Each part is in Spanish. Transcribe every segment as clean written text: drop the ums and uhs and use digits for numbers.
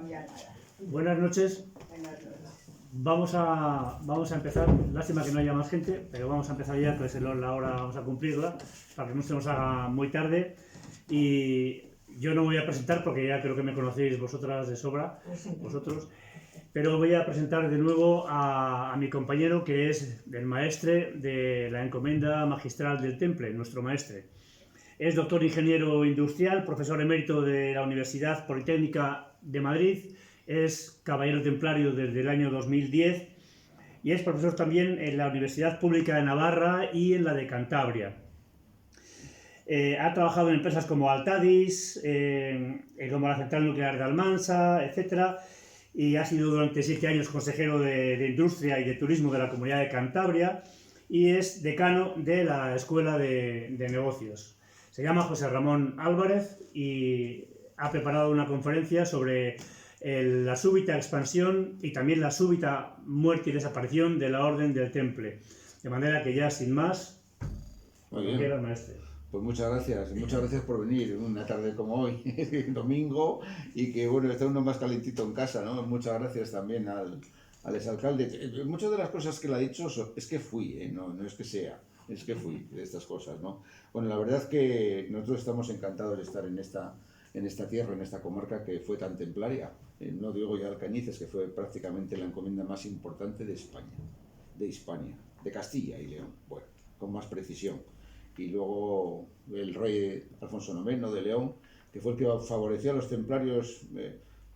cambiar nada. Buenas noches. Buenas noches. Vamos a empezar. Lástima que no haya más gente, pero vamos a empezar ya, que es la hora, vamos a cumplirla, para que no se nos haga muy tarde. Y yo no voy a presentar porque ya creo que me conocéis vosotras de sobra, vosotros. Pero voy a presentar de nuevo a mi compañero, que es el maestre de la encomienda magistral del Temple, nuestro maestre. Es doctor ingeniero industrial, profesor emérito de la Universidad Politécnica de Madrid, es caballero templario desde el año 2010 y es profesor también en la Universidad Pública de Navarra y en la de Cantabria. Ha trabajado en empresas como Altadis, como la Central Nuclear de Almansa, etc. Y ha sido durante 7 años consejero de Industria y de Turismo de la Comunidad de Cantabria y es decano de la Escuela de Negocios. Se llama José Ramón Álvarez y ha preparado una conferencia sobre la súbita expansión y también la súbita muerte y desaparición de la Orden del Temple. De manera que ya sin más, muy bien. Maestre. Pues muchas gracias por venir una tarde como hoy, domingo, y que bueno, está uno más calentito en casa, ¿no? Muchas gracias también al exalcalde. Muchas de las cosas que le ha dicho es que fui, no es que sea, es que fui de estas cosas, ¿no? Bueno, la verdad que nosotros estamos encantados de estar en esta tierra, en esta comarca que fue tan templaria. No digo ya Alcañices, que fue prácticamente la encomienda más importante de España, de Hispania, de Castilla y León, bueno, con más precisión. Y luego el rey Alfonso IX de León, que fue el que favoreció a los templarios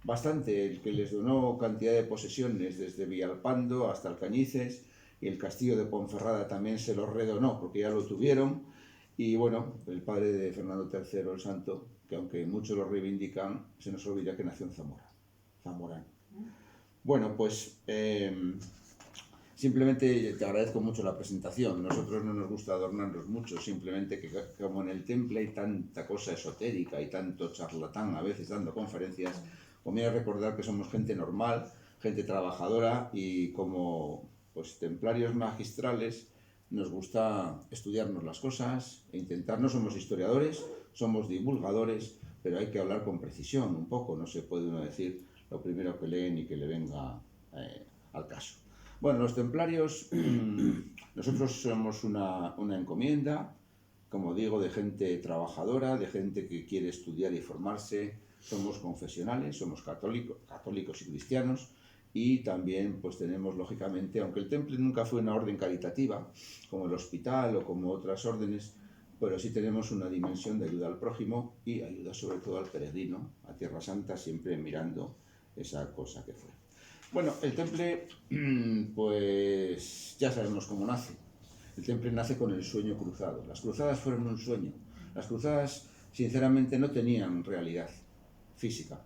bastante, el que les donó cantidad de posesiones desde Villalpando hasta Alcañices, y el castillo de Ponferrada también se lo redonó porque ya lo tuvieron. Y bueno, el padre de Fernando III el Santo, que aunque muchos lo reivindican, se nos olvida que nació en Zamorano. Bueno, pues simplemente te agradezco mucho la presentación. Nosotros no nos gusta adornarnos mucho, simplemente que como en el Temple hay tanta cosa esotérica y tanto charlatán a veces dando conferencias, conviene recordar que somos gente normal, gente trabajadora y como pues templarios magistrales nos gusta estudiarnos las cosas e intentar, no somos historiadores, somos divulgadores, pero hay que hablar con precisión un poco, no se puede uno decir lo primero que leen y que le venga al caso. Bueno, los templarios, nosotros somos una encomienda, como digo, de gente trabajadora, de gente que quiere estudiar y formarse, somos confesionales, somos católicos y cristianos, y también pues tenemos lógicamente, aunque el Temple nunca fue una orden caritativa, como el hospital o como otras órdenes, pero sí tenemos una dimensión de ayuda al prójimo y ayuda sobre todo al peregrino, a Tierra Santa, siempre mirando esa cosa que fue. Bueno, el Temple, pues ya sabemos cómo nace. El Temple nace con el sueño cruzado. Las cruzadas fueron un sueño. Las cruzadas, sinceramente, no tenían realidad física.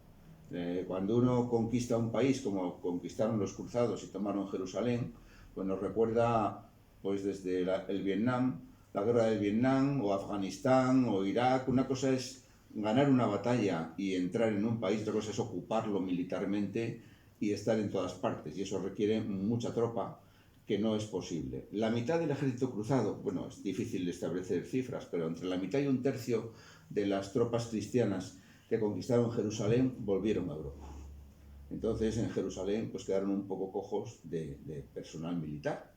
Cuando uno conquista un país, como conquistaron los cruzados y tomaron Jerusalén, pues nos recuerda pues desde el Vietnam, la guerra del Vietnam, o Afganistán, o Irak. Una cosa es ganar una batalla y entrar en un país, otra cosa es ocuparlo militarmente y estar en todas partes, y eso requiere mucha tropa, que no es posible. La mitad del ejército cruzado, bueno, es difícil establecer cifras, pero entre la mitad y un tercio de las tropas cristianas que conquistaron Jerusalén volvieron a Europa. Entonces en Jerusalén pues quedaron un poco cojos de personal militar.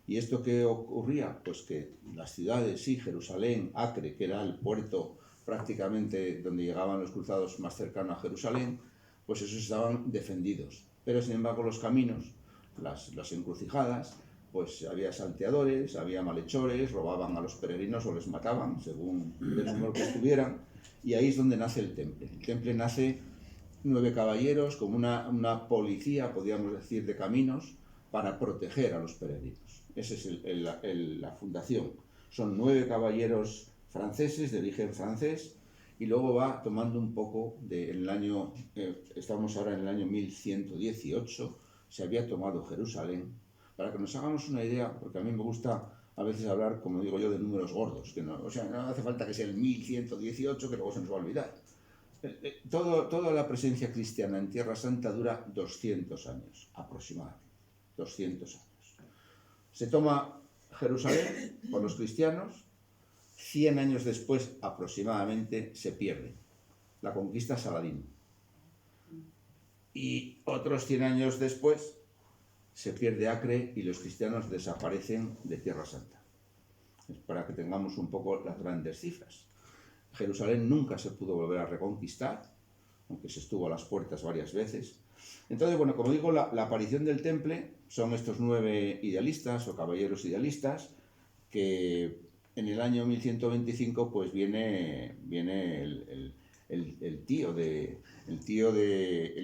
¿Y esto qué ocurría? Pues que las ciudades, sí, Jerusalén, Acre, que era el puerto prácticamente donde llegaban los cruzados más cercano a Jerusalén, pues esos estaban defendidos. Pero sin embargo los caminos, las encrucijadas, pues había salteadores, había malhechores, robaban a los peregrinos o les mataban, según el número que estuvieran, y ahí es donde nace el Temple. El Temple nace 9 caballeros, como una policía, podríamos decir, de caminos, para proteger a los peregrinos. Esa es la fundación. Son 9 caballeros franceses, de origen francés, y luego va tomando un poco del año, estamos ahora en el año 1118, se había tomado Jerusalén. Para que nos hagamos una idea, porque a mí me gusta a veces hablar, como digo yo, de números gordos, que no, o sea, no hace falta que sea el 1118, que luego se nos va a olvidar. Toda la presencia cristiana en Tierra Santa dura 200 años, aproximadamente, 200 años. Se toma Jerusalén por los cristianos, 100 años después aproximadamente se pierde la conquista Saladino. y otros 100 años después se pierde Acre y los cristianos desaparecen de Tierra Santa. Es para que tengamos un poco las grandes cifras. Jerusalén nunca se pudo volver a reconquistar, aunque se estuvo a las puertas varias veces. Entonces, bueno, como digo, la aparición del temple son estos 9 idealistas o caballeros idealistas que en el año 1125 pues viene el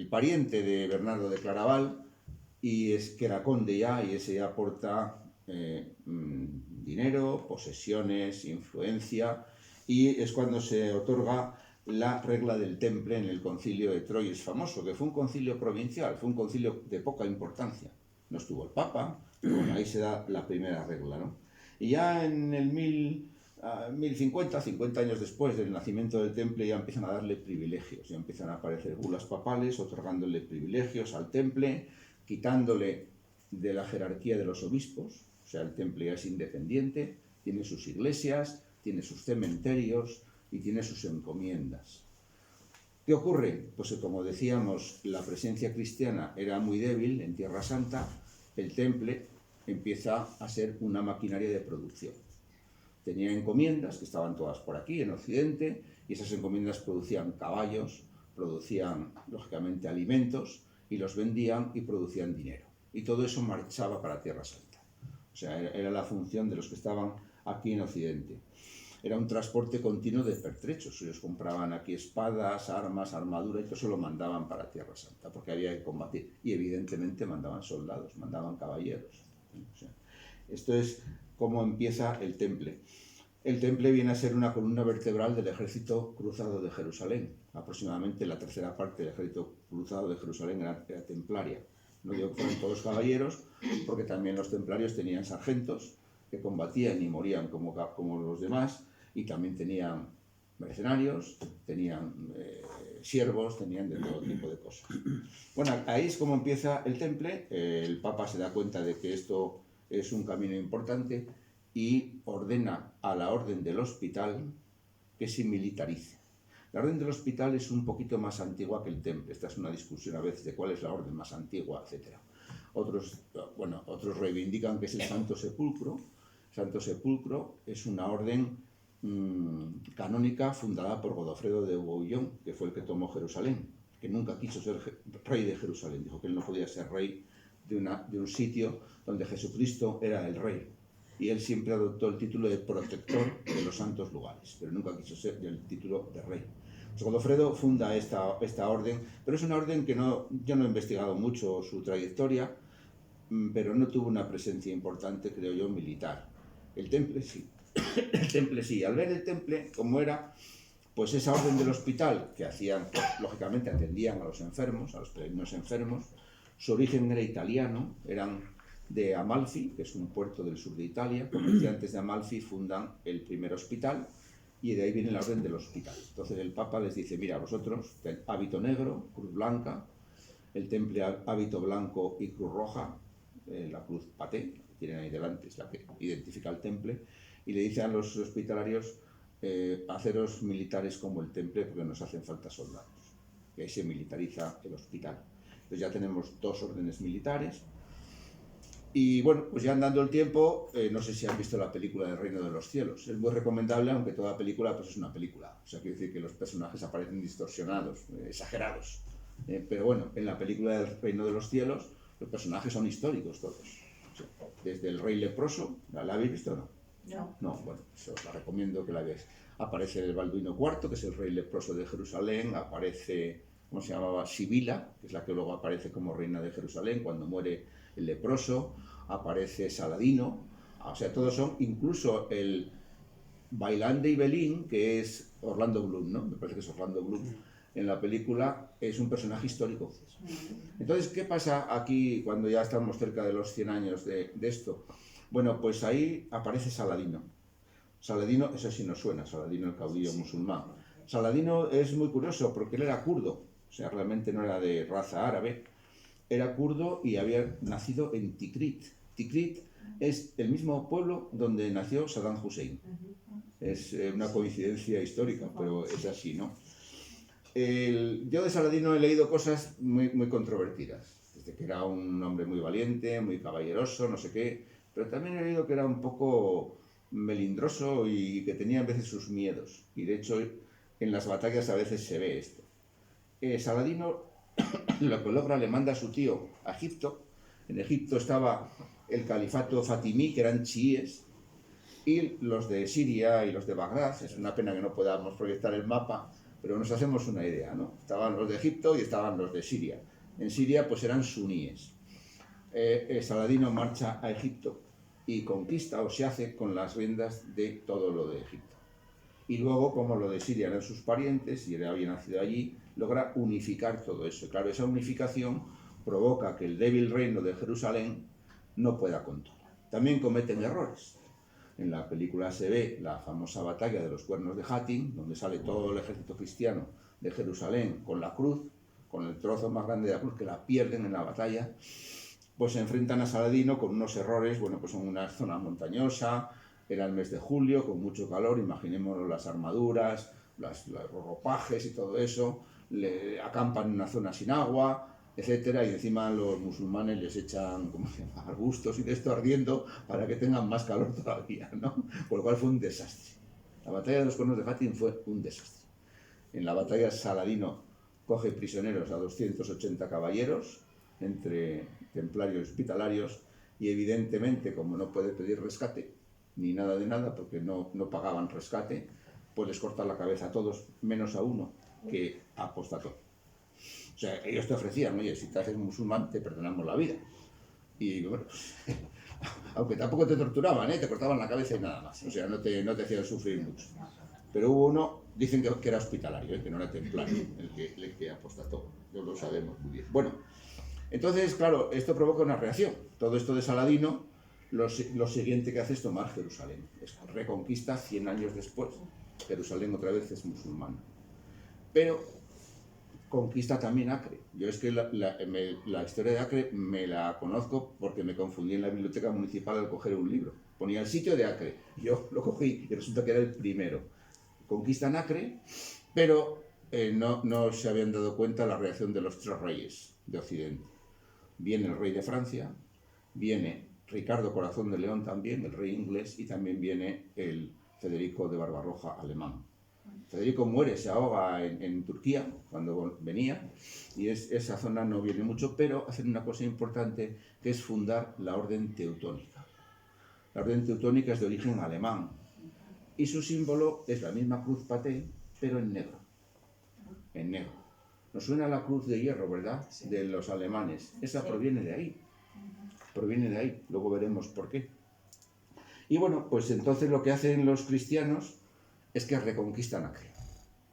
pariente de Bernardo de Claraval, y es que era conde ya, y ese ya aporta dinero, posesiones, influencia, y es cuando se otorga la regla del temple en el concilio de Troyes famoso, que fue un concilio provincial, fue un concilio de poca importancia. No estuvo el Papa, pero bueno, ahí se da la primera regla, ¿no? Y ya en el 1050, 50 años después del nacimiento del temple, ya empiezan a darle privilegios, ya empiezan a aparecer bulas papales otorgándole privilegios al temple, quitándole de la jerarquía de los obispos, o sea, el temple ya es independiente, tiene sus iglesias, tiene sus cementerios y tiene sus encomiendas. ¿Qué ocurre? Pues que, como decíamos, la presencia cristiana era muy débil en Tierra Santa, el temple empieza a ser una maquinaria de producción. Tenía encomiendas que estaban todas por aquí, en Occidente, y esas encomiendas producían caballos, producían, lógicamente, alimentos, y los vendían y producían dinero. Y todo eso marchaba para Tierra Santa. O sea, era la función de los que estaban aquí en Occidente. Era un transporte continuo de pertrechos. Ellos compraban aquí espadas, armas, armadura, y todo eso lo mandaban para Tierra Santa, porque había que combatir. Y evidentemente mandaban soldados, mandaban caballeros. O sea, esto es cómo empieza el temple. El temple viene a ser una columna vertebral del ejército cruzado de Jerusalén. Aproximadamente la tercera parte del ejército cruzado de Jerusalén era templaria. No digo que fueran todos caballeros, porque también los templarios tenían sargentos que combatían y morían como los demás, y también tenían mercenarios, tenían siervos, tenían de todo tipo de cosas. Bueno, ahí es como empieza el temple. El Papa se da cuenta de que esto es un camino importante y ordena a la Orden del Hospital que se militarice. La Orden del Hospital es un poquito más antigua que el temple. Esta es una discusión a veces de cuál es la orden más antigua, etc. Otros reivindican que es el Santo Sepulcro. Santo Sepulcro es una orden canónica fundada por Godofredo de Bouillon, que fue el que tomó Jerusalén, que nunca quiso ser rey de Jerusalén. Dijo que él no podía ser rey de un sitio donde Jesucristo era el rey. Y él siempre adoptó el título de protector de los santos lugares, pero nunca quiso ser el título de rey. Pues Godofredo funda esta orden, pero es una orden que yo no he investigado mucho su trayectoria, pero no tuvo una presencia importante, creo yo, militar. El temple sí. El temple sí. Al ver el temple como era, pues esa orden del hospital que hacían, pues, lógicamente atendían a los enfermos, a los peregrinos enfermos. Su origen era italiano, eran de Amalfi, que es un puerto del sur de Italia. Comerciantes de Amalfi fundan el primer hospital y de ahí viene la orden del hospital. Entonces el Papa les dice: mira, vosotros, hábito negro, cruz blanca, el temple hábito blanco y cruz roja, la cruz paté, que tienen ahí delante, es la que identifica el temple, y le dice a los hospitalarios: haceros militares como el temple, porque nos hacen falta soldados. Y ahí se militariza el hospital. Entonces ya tenemos 2 órdenes militares. Y bueno, pues ya andando el tiempo, no sé si han visto la película del Reino de los Cielos. Es muy recomendable, aunque toda película pues es una película. O sea, quiere decir que los personajes aparecen distorsionados, exagerados. Pero bueno, en la película del Reino de los Cielos, los personajes son históricos todos. O sea, desde el rey leproso, ¿la habéis visto o no? No. No, bueno, pues os la recomiendo que la veáis. Aparece el Balduino IV, que es el rey leproso de Jerusalén. Aparece, ¿cómo se llamaba? Sibila, que es la que luego aparece como reina de Jerusalén cuando muere el leproso. Aparece Saladino. O sea, todos son, incluso el Bailán de Ibelín, que es Orlando Bloom, ¿no? Me parece que es Orlando Bloom. En la película es un personaje histórico. Entonces, ¿qué pasa aquí cuando ya estamos cerca de los 100 años de esto? Bueno, pues ahí aparece Saladino. Saladino, eso sí nos suena, Saladino el caudillo musulmán. Saladino es muy curioso porque él era kurdo, o sea, realmente no era de raza árabe, era kurdo y había nacido en Tikrit. Tikrit es el mismo pueblo donde nació Saddam Hussein. Es una coincidencia histórica, pero es así, ¿no? Yo de Saladino he leído cosas muy controvertidas. Desde que era un hombre muy valiente, muy caballeroso, no sé qué. Pero también he leído que era un poco melindroso y que tenía a veces sus miedos. Y de hecho, en las batallas a veces se ve esto. Saladino lo que logra, le manda a su tío a Egipto. En Egipto estaba el califato fatimí, que eran chiíes, y los de Siria y los de Bagdad. Es una pena que no podamos proyectar el mapa, pero nos hacemos una idea, ¿no? Estaban los de Egipto y estaban los de Siria. En Siria pues eran suníes. Saladino marcha a Egipto y conquista o se hace con las riendas de todo lo de Egipto. Y luego, como lo de Siria eran sus parientes y él había nacido allí, logra unificar todo eso. Claro, esa unificación provoca que el débil reino de Jerusalén no pueda con todo. También cometen errores. En la película se ve la famosa batalla de los cuernos de Hattin, donde sale todo el ejército cristiano de Jerusalén con la cruz, con el trozo más grande de la cruz, que la pierden en la batalla. Pues se enfrentan a Saladino con unos errores, bueno, pues en una zona montañosa, era el mes de julio, con mucho calor, imaginémonos las armaduras, los ropajes y todo eso, acampan en una zona sin agua, etcétera, y encima los musulmanes les echan, ¿cómo se llama?, arbustos y de esto ardiendo para que tengan más calor todavía, ¿no? Por lo cual fue un desastre. La batalla de los cuernos de Hattin fue un desastre. En la batalla Saladino coge prisioneros a 280 caballeros, entre templarios y hospitalarios, y evidentemente, como no puede pedir rescate, ni nada de nada, porque no pagaban rescate, pues les cortan la cabeza a todos, menos a uno, que apostató. O sea, ellos te ofrecían, oye, si te haces musulmán, te perdonamos la vida. Y bueno, aunque tampoco te torturaban, te cortaban la cabeza y nada más. O sea, no te hacían sufrir mucho. Pero hubo uno, dicen que era hospitalario, que no era templario, el que apostató. No lo sabemos muy bien. Bueno, entonces, claro, esto provoca una reacción. Todo esto de Saladino, lo siguiente que hace es tomar Jerusalén. Es reconquista 100 años después. Jerusalén otra vez es musulmana. Pero conquista también Acre. Yo es que la historia de Acre me la conozco porque me confundí en la biblioteca municipal al coger un libro. Ponía el sitio de Acre. Yo lo cogí y resulta que era el primero. Conquistan Acre, pero no se habían dado cuenta de la reacción de los tres reyes de Occidente. Viene el rey de Francia, viene Ricardo Corazón de León también, el rey inglés, y también viene el Federico de Barbarroja alemán. Federico muere, se ahoga en Turquía cuando venía, y esa zona no viene mucho, pero hacen una cosa importante, que es fundar la Orden Teutónica. La Orden Teutónica es de origen alemán, y su símbolo es la misma cruz paté, pero en negro. En negro. Nos suena la cruz de hierro, ¿verdad? Sí. De los alemanes. Esa sí. Proviene de ahí. Proviene de ahí. Luego veremos por qué. Y bueno, pues entonces lo que hacen los cristianos es que reconquistan Acre.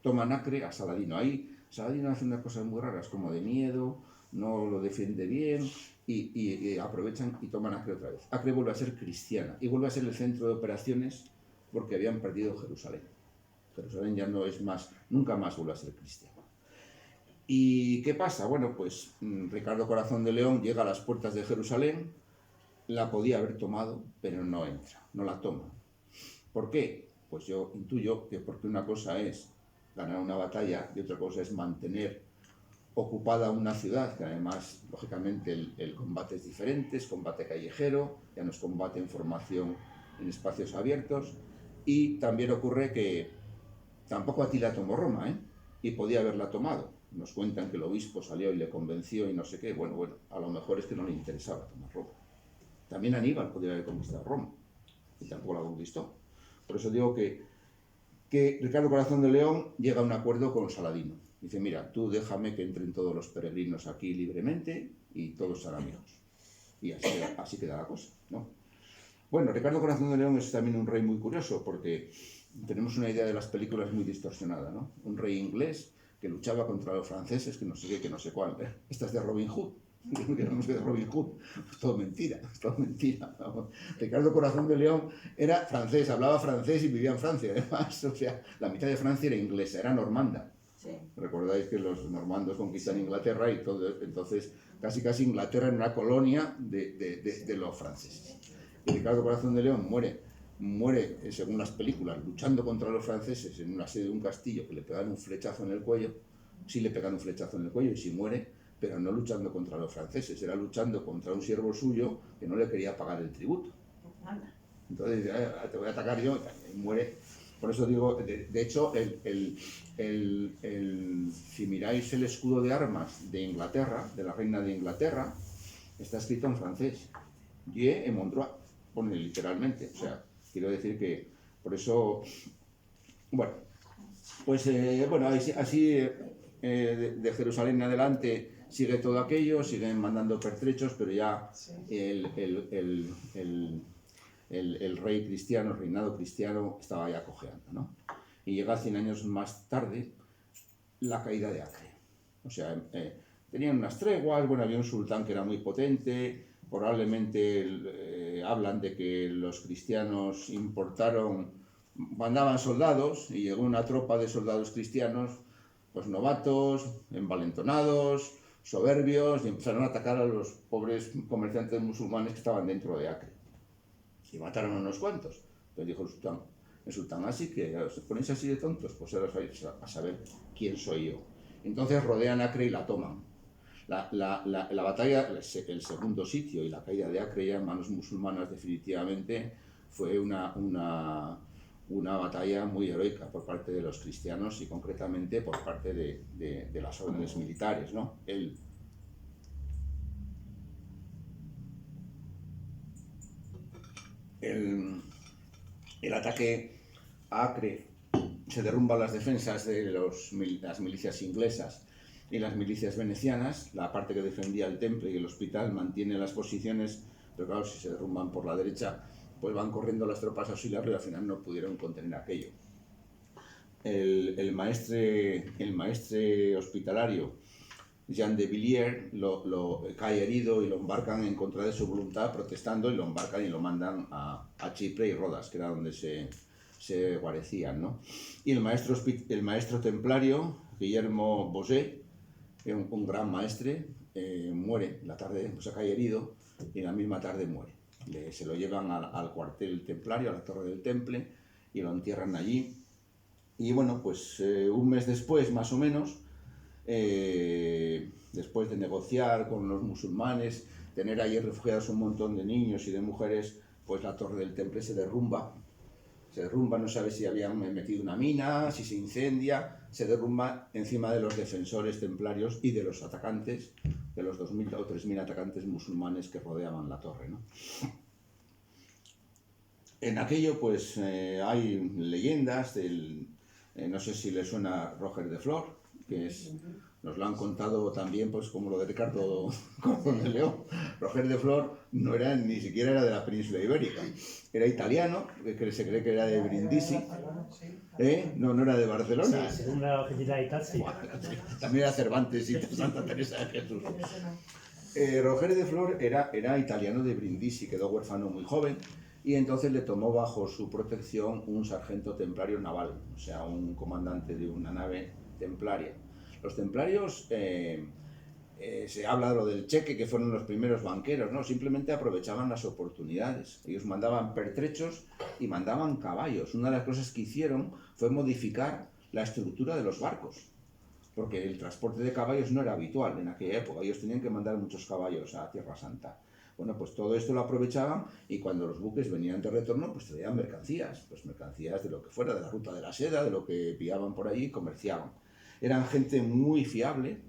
Toman Acre a Saladino. Ahí Saladino hace unas cosas muy raras, como de miedo, no lo defiende bien, y aprovechan y toman Acre otra vez. Acre vuelve a ser cristiana y vuelve a ser el centro de operaciones porque habían perdido Jerusalén. Jerusalén ya no es más, nunca más vuelve a ser cristiana. ¿Y qué pasa? Bueno, pues Ricardo Corazón de León llega a las puertas de Jerusalén, la podía haber tomado, pero no entra, no la toma. ¿Por qué? Pues yo intuyo que porque una cosa es ganar una batalla y otra cosa es mantener ocupada una ciudad, que además, lógicamente, el combate es diferente, es combate callejero, ya no es combate en formación en espacios abiertos, y también ocurre que tampoco Atila tomó Roma, y podía haberla tomado. Nos cuentan que el obispo salió y le convenció y no sé qué. Bueno, a lo mejor es que no le interesaba tomar Roma. También Aníbal podría haber conquistado Roma y tampoco la conquistó. Por eso digo que Ricardo Corazón de León llega a un acuerdo con Saladino. Dice, mira, tú déjame que entren todos los peregrinos aquí libremente y todos serán amigos. Y así queda la cosa, ¿no? Bueno, Ricardo Corazón de León es también un rey muy curioso porque tenemos una idea de las películas muy distorsionada, ¿no? Un rey inglés que luchaba contra los franceses, que no sé qué, que no sé cuál. Esta es de Robin Hood. Que no de Robin Hood. Es todo mentira, es todo mentira. Ricardo Corazón de León era francés, hablaba francés y vivía en Francia, además. O sea, la mitad de Francia era inglesa, era normanda. Sí. Recordáis que los normandos conquistan Inglaterra y todo, entonces casi Inglaterra era una colonia de los franceses. Y Ricardo Corazón de León muere, según las películas, luchando contra los franceses en una sede de un castillo que le pegan un flechazo en el cuello, sí le pegan un flechazo en el cuello y sí muere, pero no luchando contra los franceses, era luchando contra un siervo suyo que no le quería pagar el tributo. Entonces, te voy a atacar yo, y muere. Por eso digo, de hecho, si miráis el escudo de armas de Inglaterra, de la reina de Inglaterra, está escrito en francés. Dieu et mon droit, pone literalmente. O sea, quiero decir que, por eso, bueno, pues bueno, así de Jerusalén en adelante sigue todo aquello, siguen mandando pertrechos, pero ya el rey cristiano, el reinado cristiano, estaba ya cojeando, ¿no? Y llega 100 años más tarde la caída de Acre. O sea, tenían unas treguas, bueno, había un sultán que era muy potente, probablemente hablan de que los cristianos mandaban soldados y llegó una tropa de soldados cristianos, pues novatos, envalentonados, soberbios, y empezaron a atacar a los pobres comerciantes musulmanes que estaban dentro de Acre. Y mataron a unos cuantos. Entonces dijo el sultán, así que os ponéis así de tontos, pues ahora os vais a saber quién soy yo. Entonces rodean Acre y la toman. La batalla, el segundo sitio y la caída de Acre ya en manos musulmanas definitivamente fue una batalla muy heroica por parte de los cristianos y concretamente por parte de las órdenes militares, ¿no? El ataque a Acre se derrumban las defensas de las milicias inglesas y las milicias venecianas. La parte que defendía el templo y el hospital mantiene las posiciones, pero claro, si se derrumban por la derecha, pues van corriendo las tropas auxiliares y al final no pudieron contener aquello. El maestre hospitalario Jean de Villiers lo cae herido y lo embarcan en contra de su voluntad, protestando, y lo embarcan y lo mandan a Chipre y Rodas, que era donde se guarecían, ¿no? Y el maestro templario, Guillermo Bosé, un gran maestre, muere la tarde, pues se cae herido y la misma tarde muere. Se lo llevan al cuartel templario, a la torre del Temple, y lo entierran allí. Y bueno, pues un mes después, más o menos, después de negociar con los musulmanes, tener allí refugiados un montón de niños y de mujeres, pues la torre del Temple se derrumba, no sabe si habían metido una mina, si se incendia, se derrumba encima de los defensores templarios y de los atacantes, de los 2.000 o 3.000 atacantes musulmanes que rodeaban la torre, ¿no? En aquello pues hay leyendas no sé si le suena Roger de Flor, que nos lo han contado también, pues como lo de Ricardo Cordón de León. Roger de Flor ni siquiera era de la península ibérica, era italiano, que se cree que era de Brindisi, no era de Barcelona. Sí, según la oficialidad, sí. También era Cervantes y Santa Teresa de Jesús. Roger de Flor era italiano de Brindisi, quedó huérfano muy joven, y entonces le tomó bajo su protección un sargento templario naval, o sea, un comandante de una nave templaria. Los templarios, se habla de lo del cheque, que fueron los primeros banqueros, ¿no? Simplemente aprovechaban las oportunidades. Ellos mandaban pertrechos y mandaban caballos. Una de las cosas que hicieron fue modificar la estructura de los barcos, porque el transporte de caballos no era habitual en aquella época. Ellos tenían que mandar muchos caballos a Tierra Santa. Bueno, pues todo esto lo aprovechaban, y cuando los buques venían de retorno, pues traían mercancías, pues mercancías de lo que fuera, de la ruta de la seda, de lo que pillaban por allí, comerciaban. Eran gente muy fiable,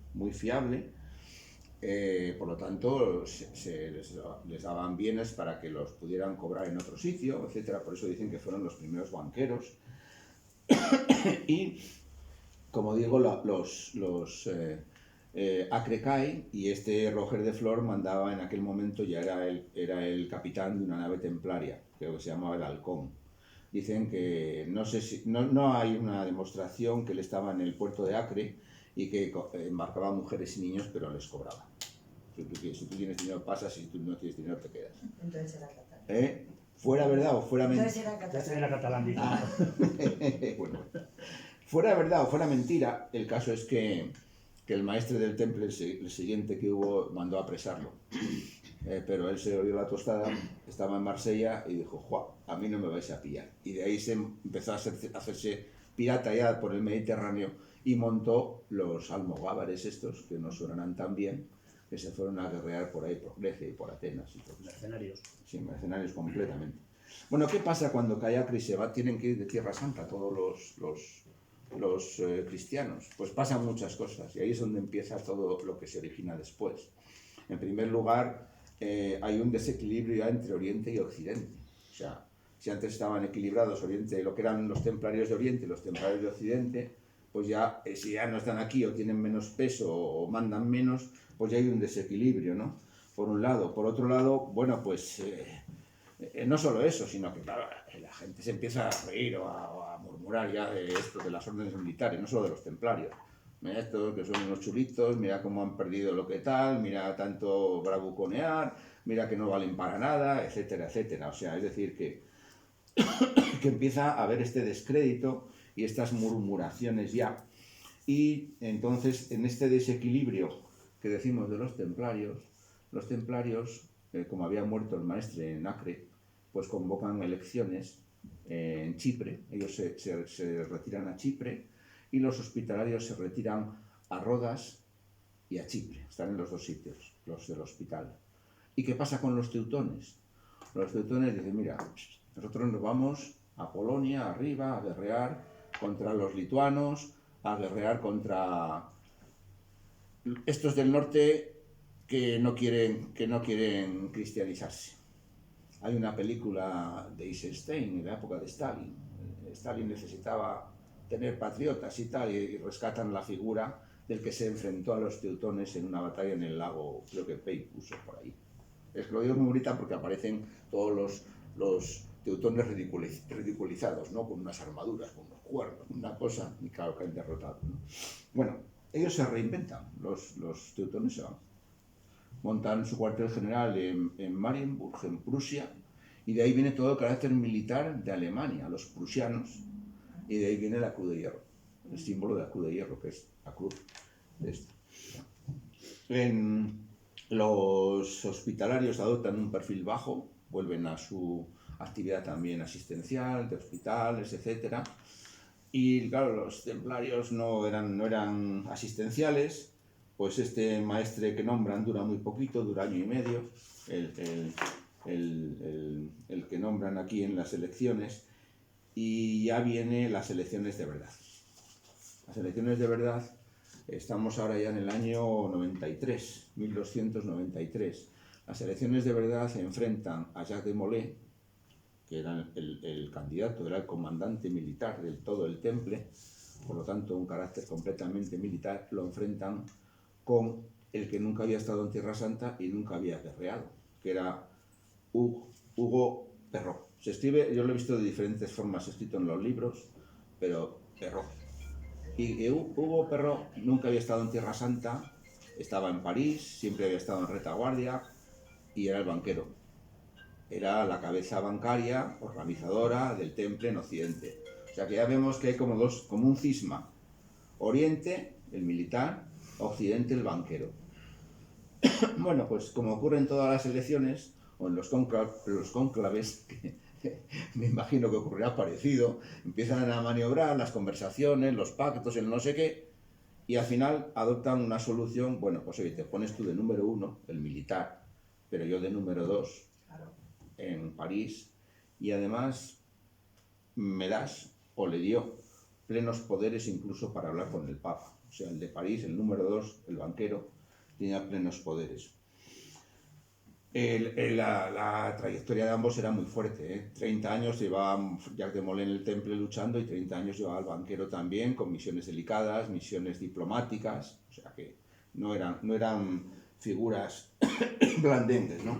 por lo tanto les daban bienes para que los pudieran cobrar en otro sitio, etcétera. Por eso dicen que fueron los primeros banqueros. Y, como digo, Acre cae, y este Roger de Flor mandaba en aquel momento, ya era el capitán de una nave templaria, creo que se llamaba el Halcón. Dicen que no hay una demostración que él estaba en el puerto de Acre y que embarcaba mujeres y niños, pero les cobraba. Si tú tienes dinero pasas, si tú no tienes dinero te quedas. Entonces era catalán. ¿Fuera verdad o fuera mentira? Entonces era catalán. Bueno, fuera verdad o fuera mentira, el caso es que el maestre del Temple, el siguiente que hubo, mandó a apresarlo. Pero él se olió la tostada, estaba en Marsella y dijo: "Juá, a mí no me vais a pillar". Y de ahí se empezó a hacerse pirata ya por el Mediterráneo y montó los almogávares estos, que no suenan tan bien, que se fueron a guerrear por ahí, por Grecia y por Atenas y todo eso. Mercenarios. Sí, mercenarios completamente. Bueno, ¿qué pasa cuando cae Acre y se va? Tienen que ir de Tierra Santa todos los cristianos. Pues pasan muchas cosas y ahí es donde empieza todo lo que se origina después. En primer lugar, hay un desequilibrio ya entre Oriente y Occidente. O sea, si antes estaban equilibrados Oriente, lo que eran los templarios de Oriente y los templarios de Occidente, pues ya, si ya no están aquí o tienen menos peso o mandan menos, pues ya hay un desequilibrio, ¿no? Por un lado. Por otro lado, bueno, pues no solo eso, sino que, claro, la gente se empieza a reír o a murmurar ya de esto, de las órdenes militares, no solo de los templarios. Mira estos que son unos chulitos, mira cómo han perdido lo que tal, mira tanto bravuconear, mira que no valen para nada, etcétera, etcétera. O sea, es decir, que empieza a haber este descrédito y estas murmuraciones ya. Y entonces, en este desequilibrio que decimos de los templarios, como había muerto el maestre en Acre, pues convocan elecciones en Chipre. Ellos se retiran a Chipre y los hospitalarios se retiran a Rodas y a Chipre. Están en los dos sitios, los del hospital. ¿Y qué pasa con los teutones? Los teutones dicen, mira, nosotros nos vamos a Polonia, arriba, a guerrear contra los lituanos, a guerrear contra estos del norte que no quieren cristianizarse. Hay una película de Eisenstein en la época de Stalin. Stalin necesitaba tener patriotas y tal, y rescatan la figura del que se enfrentó a los teutones en una batalla en el lago, creo que Peipus o por ahí. Es que lo digo muy bonita porque aparecen todos los teutones ridiculizados, ¿no? Con unas armaduras, con unos cuernos, una cosa, y claro que han derrotado, ¿no? Bueno, ellos se reinventan, los teutones se van. Montan su cuartel general en Marienburg, en Prusia, y de ahí viene todo el carácter militar de Alemania, los prusianos, y de ahí viene la cruz de hierro, el símbolo de la cruz de hierro, que es la cruz de esta. Los hospitalarios adoptan un perfil bajo, vuelven a su actividad también asistencial, de hospitales, etc. Y claro, los templarios no eran asistenciales. Pues este maestre que nombran dura muy poquito, dura año y medio, el que nombran aquí en las elecciones, y ya vienen las elecciones de verdad. Las elecciones de verdad, estamos ahora ya en el año 93, 1293. Las elecciones de verdad se enfrentan a Jacques de Molay, que era el candidato, era el comandante militar del todo el Temple, por lo tanto un carácter completamente militar, lo enfrentan con el que nunca había estado en Tierra Santa y nunca había guerreado, que era Hugo Perrot. Se escribe, yo lo he visto de diferentes formas escrito en los libros, pero Perrot. Y Hugo Perrot nunca había estado en Tierra Santa, estaba en París, siempre había estado en retaguardia y era el banquero. Era la cabeza bancaria, organizadora del Temple en Occidente. O sea que ya vemos que hay como un cisma. Oriente, el militar, Occidente, el banquero. Bueno, pues como ocurre en todas las elecciones, o en los cónclaves, que me imagino que ocurrirá parecido, empiezan a maniobrar las conversaciones, los pactos, el no sé qué, y al final adoptan una solución. Bueno, pues oye, te pones tú de número 1, el militar, pero yo de número 2, en París, y además me das, o le dio, plenos poderes incluso para hablar con el Papa. O sea, el de París, el número 2, el banquero, tenía plenos poderes. La trayectoria de ambos era muy fuerte, ¿eh? 30 años llevaba Jacques de Molay en el Temple luchando, y 30 años llevaba el banquero también, con misiones delicadas, misiones diplomáticas. O sea que no eran figuras blandengues, ¿no?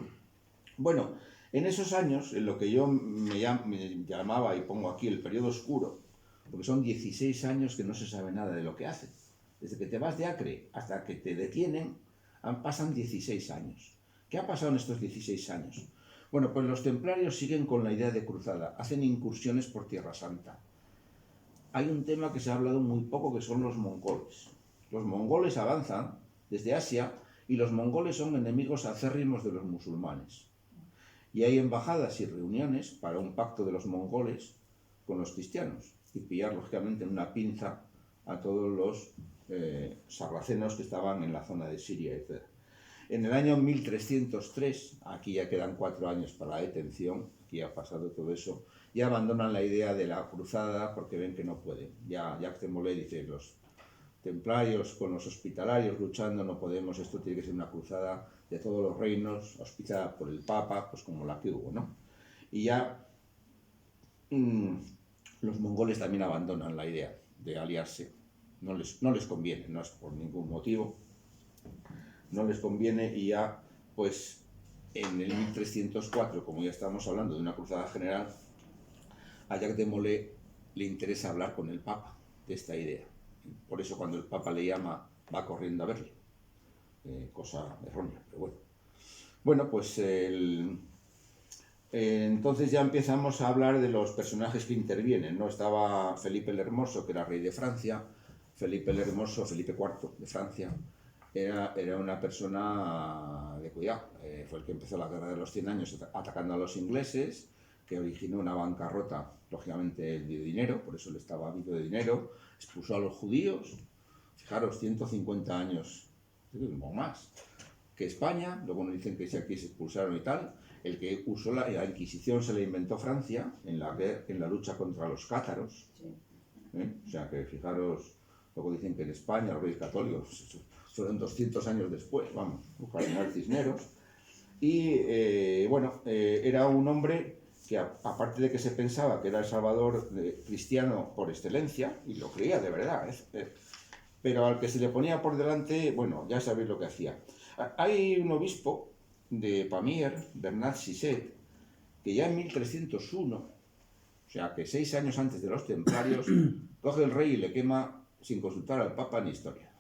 Bueno, en esos años, en lo que yo me llamaba, y pongo aquí, el periodo oscuro, porque son 16 años que no se sabe nada de lo que hacen. Desde que te vas de Acre hasta que te detienen, pasan 16 años. ¿Qué ha pasado en estos 16 años? Bueno, pues los templarios siguen con la idea de cruzada, hacen incursiones por Tierra Santa. Hay un tema que se ha hablado muy poco, que son los mongoles. Los mongoles avanzan desde Asia, y los mongoles son enemigos acérrimos de los musulmanes. Y hay embajadas y reuniones para un pacto de los mongoles con los cristianos, y pillar lógicamente en una pinza a todos los sarracenos que estaban en la zona de Siria, etc. En el año 1303, aquí ya quedan 4 años para la detención, aquí ha pasado todo eso, ya abandonan la idea de la cruzada porque ven que no pueden. Ya Jacques de Molay dice, los templarios con los hospitalarios luchando no podemos, esto tiene que ser una cruzada de todos los reinos, auspiciada por el Papa, pues como la que hubo, ¿no? Y ya los mongoles también abandonan la idea de aliarse, no les conviene, no es por ningún motivo, no les conviene, y ya pues en el 1304, como ya estamos hablando de una cruzada general, a Jacques de Molay le interesa hablar con el Papa de esta idea. Por eso cuando el Papa le llama va corriendo a verle, cosa errónea, pero bueno. Bueno, pues entonces ya empezamos a hablar de los personajes que intervienen, ¿no? Estaba Felipe el Hermoso, que era rey de Francia. Felipe el Hermoso, Felipe IV de Francia, era una persona de cuidado. Fue el que empezó la Guerra de los 100 años atacando a los ingleses, que originó una bancarrota, lógicamente, de dinero, por eso él estaba ávido de dinero, expulsó a los judíos, fijaros, 150 años, o más, que España, luego nos dicen que aquí se expulsaron y tal. El que usó la Inquisición se la inventó Francia en la lucha contra los cátaros. O sea que fijaros, luego dicen que en España los reyes católicos fueron 200 años después, vamos, Cardinal Cisneros. Y bueno, era un hombre que aparte de que se pensaba que era el salvador cristiano por excelencia, y lo creía de verdad, pero al que se le ponía por delante, bueno, ya sabéis lo que hacía. Hay un obispo de Pamiers, Bernard Sisset, que ya en 1301, o sea que 6 años antes de los templarios, coge el rey y le quema sin consultar al Papa ni historia.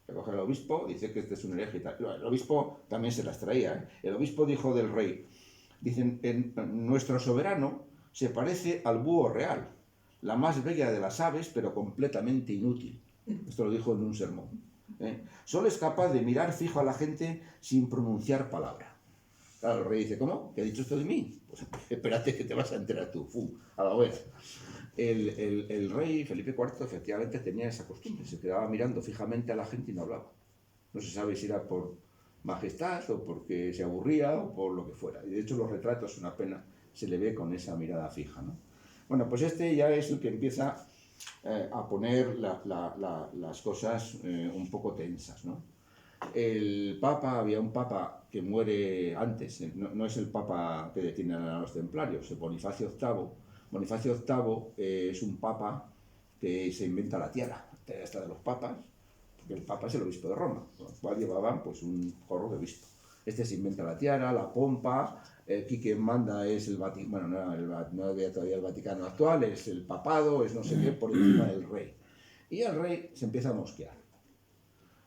Le coge al obispo, dice que este es un hereje y tal. El obispo también se las traía. El obispo dijo del rey, dicen, nuestro soberano se parece al búho real, la más bella de las aves, pero completamente inútil. Esto lo dijo en un sermón. Solo es capaz de mirar fijo a la gente sin pronunciar palabra. Claro, el rey dice, ¿cómo? ¿Qué ha dicho esto de mí? Pues espérate que te vas a enterar tú. A la vez. El rey Felipe IV efectivamente tenía esa costumbre, se quedaba mirando fijamente a la gente y no hablaba. No se sabe si era por majestad o porque se aburría o por lo que fuera. Y de hecho los retratos, una pena, se le ve con esa mirada fija, ¿no? Bueno, pues este ya es el que empieza a poner las cosas un poco tensas, ¿no? El Papa, había un Papa que muere antes, no es el Papa que detienen a los templarios, es Bonifacio VIII. Bonifacio VIII es un Papa que se inventa la tiara, esta de los papas, porque el Papa es el obispo de Roma, con lo cual llevaban pues un gorro de obispo. Este se inventa la tiara, la pompa, aquí quien manda es el Vaticano, bueno, no había todavía el Vaticano actual, es el papado, es no sé qué, por encima del rey. Y el rey se empieza a mosquear.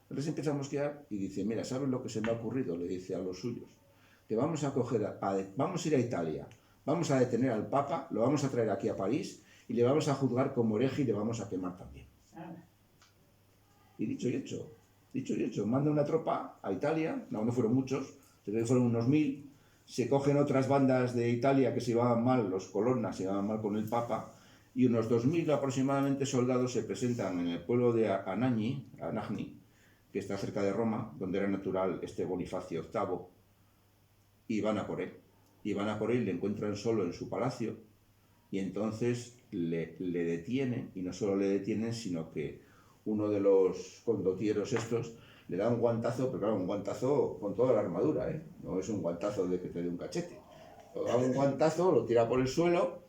El rey se empieza a mosquear y dice, mira, ¿sabes lo que se me ha ocurrido? Le dice a los suyos, que vamos a vamos a ir a Italia, vamos a detener al Papa, lo vamos a traer aquí a París y le vamos a juzgar como hereje y le vamos a quemar también. Y dicho y hecho, manda una tropa a Italia, no fueron muchos, fueron unos 1000, se cogen otras bandas de Italia que se llevaban mal, los Colonna se llevaban mal con el Papa, y unos 2000 aproximadamente soldados se presentan en el pueblo de Anagni, que está cerca de Roma, donde era natural este Bonifacio VIII, y van a por él. Y van a por él, le encuentran solo en su palacio, y entonces le detienen, y no solo le detienen, sino que uno de los condotieros estos le da un guantazo, pero claro, un guantazo con toda la armadura, no es un guantazo de que te dé un cachete. Le da un guantazo, lo tira por el suelo,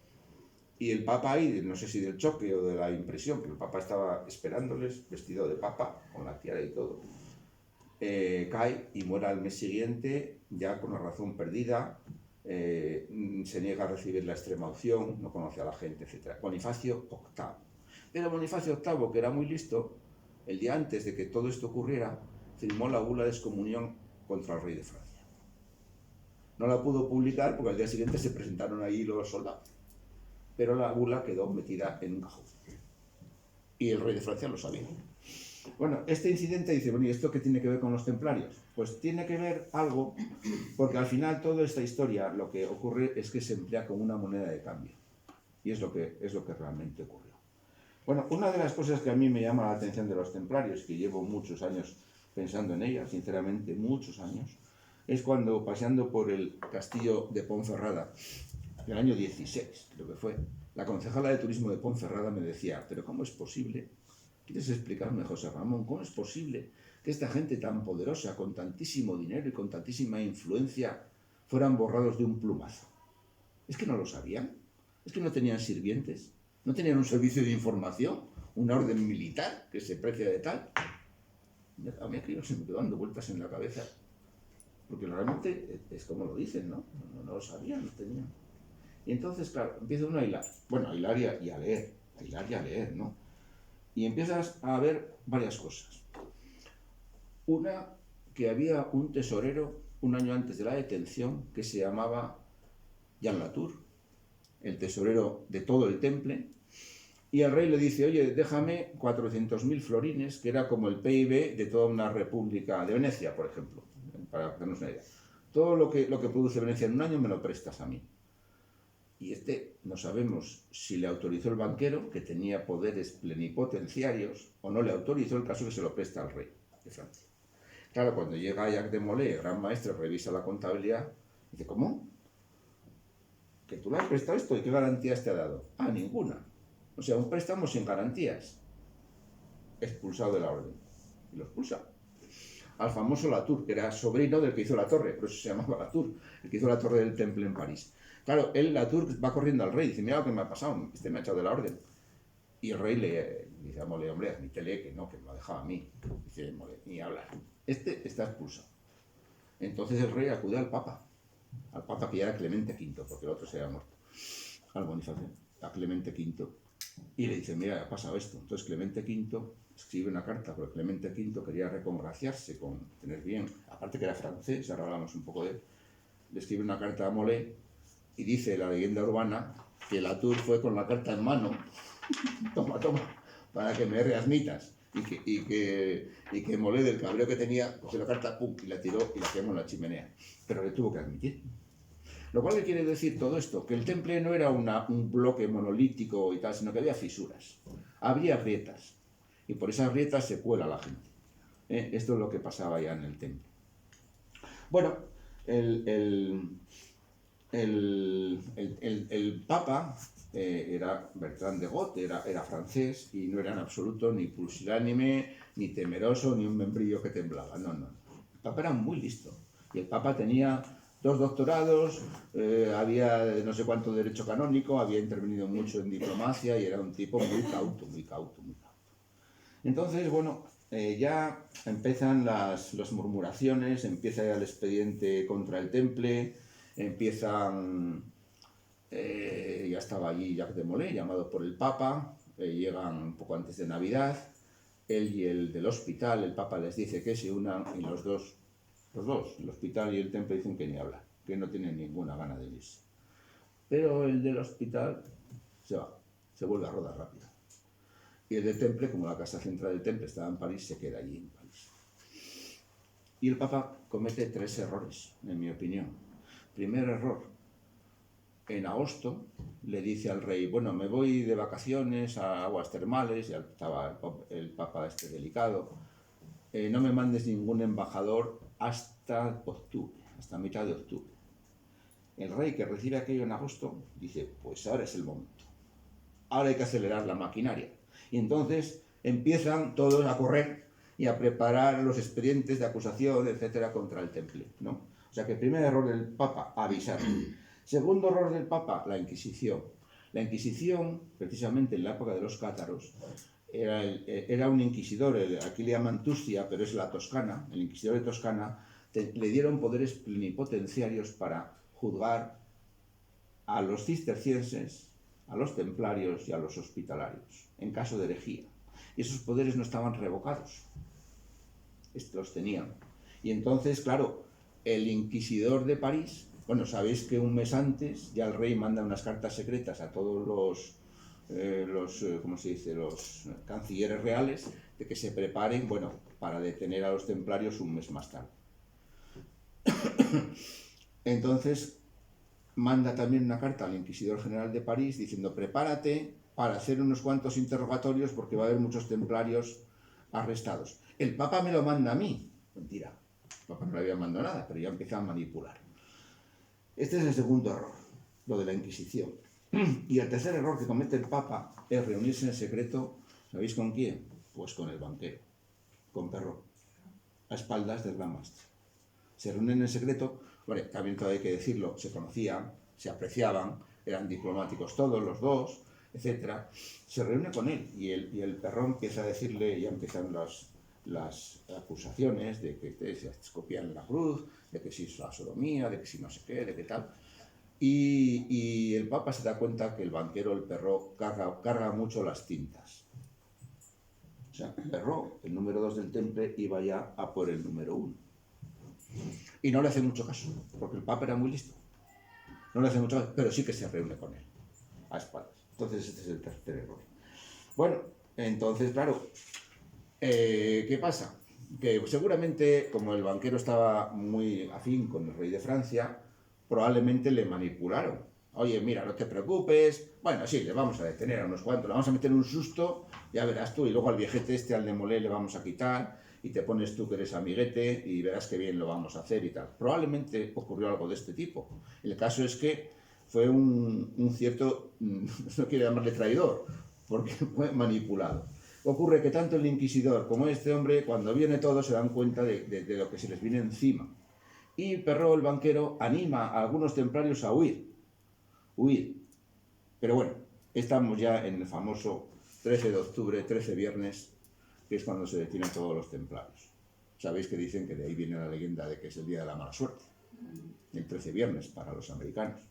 y el Papa ahí, no sé si del choque o de la impresión, que el Papa estaba esperándoles, vestido de Papa, con la tiara y todo, cae y muere al mes siguiente, ya con la razón perdida, se niega a recibir la extrema unción, no conoce a la gente, etc. Bonifacio VIII. Pero Bonifacio VIII, que era muy listo, el día antes de que todo esto ocurriera, firmó la bula de excomunión contra el rey de Francia. No la pudo publicar porque al día siguiente se presentaron ahí los soldados. Pero la bula quedó metida en un cajón. Y el rey de Francia lo sabía. Bueno, este incidente dice, bueno, ¿y esto qué tiene que ver con los templarios? Pues tiene que ver algo, porque al final toda esta historia lo que ocurre es que se emplea como una moneda de cambio. Y es lo que realmente ocurrió. Bueno, una de las cosas que a mí me llama la atención de los templarios, que llevo muchos años pensando en ella, sinceramente, muchos años, es cuando paseando por el castillo de Ponferrada, del año 16, creo que fue, la concejala de turismo de Ponferrada me decía, pero ¿cómo es posible? ¿Quieres explicarme, José Ramón, cómo es posible que esta gente tan poderosa, con tantísimo dinero y con tantísima influencia, fueran borrados de un plumazo? ¿Es que no lo sabían? ¿Es que no tenían sirvientes? ¿No tenían un servicio de información? ¿Una orden militar que se precia de tal? A mí aquello se me quedó dando vueltas en la cabeza. Porque realmente es como lo dicen, ¿no? No lo sabían, no tenían. Y entonces, claro, empieza uno a hilar. Bueno, a hilar y a leer. A hilar y a leer, ¿no? Y empiezas a ver varias cosas. Una, que había un tesorero un año antes de la detención que se llamaba Jean Latour, el tesorero de todo el temple, y el rey le dice, oye, déjame 400.000 florines, que era como el PIB de toda una república de Venecia, por ejemplo, para hacernos una idea. Todo lo que produce Venecia en un año me lo prestas a mí. Y no sabemos si le autorizó el banquero, que tenía poderes plenipotenciarios, o no le autorizó, el caso que se lo presta al rey de Francia. Claro, cuando llega Jacques de Molay, el gran maestro, revisa la contabilidad, dice, ¿cómo? ¿Que tú le has prestado esto? ¿Y qué garantías te ha dado? Ah, ninguna. O sea, un préstamo sin garantías. Expulsado de la orden. Y lo expulsa. Al famoso Latour, que era sobrino del que hizo la torre, por eso se llamaba Latour, el que hizo la torre del Temple en París. Claro, Latour va corriendo al rey, dice, mira lo que me ha pasado, me ha echado de la orden. Y el rey le dice a Molay, hombre, admítele que no, que me lo ha dejado a mí. Dice Molay, ni hablar. Está expulsado. Entonces el rey acude al Papa que ya era Clemente V, porque el otro se había muerto, al Bonifacio, a Clemente V, y le dice, mira, ha pasado esto. Entonces Clemente V escribe una carta, porque Clemente V quería recongraciarse con tener bien, aparte que era francés, ahora hablamos un poco de él, le escribe una carta a Molay, y dice la leyenda urbana que Latour fue con la carta en mano, toma, para que me readmitas, y que Molay, del cabreo que tenía, cogió la carta, pum, y la tiró y la quemó en la chimenea. Pero le tuvo que admitir. Lo cual quiere decir todo esto, que el temple no era un bloque monolítico y tal, sino que había fisuras, había grietas, y por esas grietas se cuela la gente. Esto es lo que pasaba ya en el temple. Bueno, el Papa era Bertrand de Got, era francés y no era en absoluto ni pusilánime, ni temeroso, ni un membrillo que temblaba. No. El Papa era muy listo. Y el Papa tenía 2 doctorados, había no sé cuánto derecho canónico, había intervenido mucho en diplomacia y era un tipo muy cauto. Entonces, bueno, ya empiezan las murmuraciones, empieza ya el expediente contra el temple, empiezan, ya estaba allí Jacques de Molay, llamado por el Papa, llegan un poco antes de Navidad, él y el del hospital, el Papa les dice que se unan y los dos, el hospital y el temple dicen que ni hablar, que no tienen ninguna gana de irse. Pero el del hospital se va, se vuelve a rodar rápido. Y el del temple, como la casa central del temple estaba en París, se queda allí en París. Y el Papa comete 3 errores, en mi opinión. Primer error, en agosto le dice al rey, bueno, me voy de vacaciones a aguas termales, ya estaba el Papa delicado, no me mandes ningún embajador hasta octubre, hasta mitad de octubre. El rey, que recibe aquello en agosto, dice, pues ahora es el momento, ahora hay que acelerar la maquinaria. Y entonces empiezan todos a correr y a preparar los expedientes de acusación, etcétera, contra el temple, ¿no? O sea que el primer error del Papa, avisar. Segundo error del Papa, la Inquisición. La Inquisición, precisamente en la época de los cátaros, era un inquisidor, aquí le llaman Tuscia, pero es la Toscana, el inquisidor de Toscana, le dieron poderes plenipotenciarios para juzgar a los cistercienses, a los templarios y a los hospitalarios, en caso de herejía. Y esos poderes no estaban revocados, los tenían. Y entonces, claro, el inquisidor de París, bueno, sabéis que un mes antes ya el rey manda unas cartas secretas a todos los ¿cómo se dice?, los cancilleres reales, de que se preparen, bueno, para detener a los templarios un mes más tarde. Entonces manda también una carta al inquisidor general de París diciendo, prepárate para hacer unos cuantos interrogatorios porque va a haber muchos templarios arrestados. El Papa me lo manda a mí. Mentira, el Papa no le había mandado nada, pero ya empieza a manipular. Este es el segundo error, lo de la Inquisición. Y el tercer error que comete el Papa es reunirse en secreto, ¿sabéis con quién? Pues con el banquero, con Perrot, a espaldas del Gran Maestre. Se reúnen en secreto, bueno, también todo hay que decirlo, se conocían, se apreciaban, eran diplomáticos todos los dos, etc. Se reúne con él y el Perrot empieza a decirle, ya empiezan las acusaciones de que se escupían la cruz, de que si es la sodomía, de que si no sé qué, de qué tal. Y el Papa se da cuenta que el banquero, el Perrot, carga mucho las tintas. O sea, Perrot, el número 2 del temple, iba ya a por el número 1. Y no le hace mucho caso, porque el Papa era muy listo. No le hace mucho caso, pero sí que se reúne con él, a espaldas. Entonces este es el tercer error. Bueno, entonces, claro, ¿qué pasa? Que seguramente, como el banquero estaba muy afín con el rey de Francia, probablemente le manipularon. Oye, mira, no te preocupes, bueno, sí, le vamos a detener a unos cuantos, le vamos a meter un susto, ya verás tú, y luego al viejete este, al de Molé, le vamos a quitar, y te pones tú que eres amiguete, y verás qué bien lo vamos a hacer y tal. Probablemente ocurrió algo de este tipo. El caso es que fue un cierto, no quiero llamarle traidor, porque fue manipulado. Ocurre que tanto el inquisidor como este hombre, cuando viene todo, se dan cuenta de lo que se les viene encima. Y Perrot, el banquero, anima a algunos templarios a huir. Pero bueno, estamos ya en el famoso 13 de octubre, 13 viernes, que es cuando se detienen todos los templarios. Sabéis que dicen que de ahí viene la leyenda de que es el día de la mala suerte, el 13 viernes para los americanos.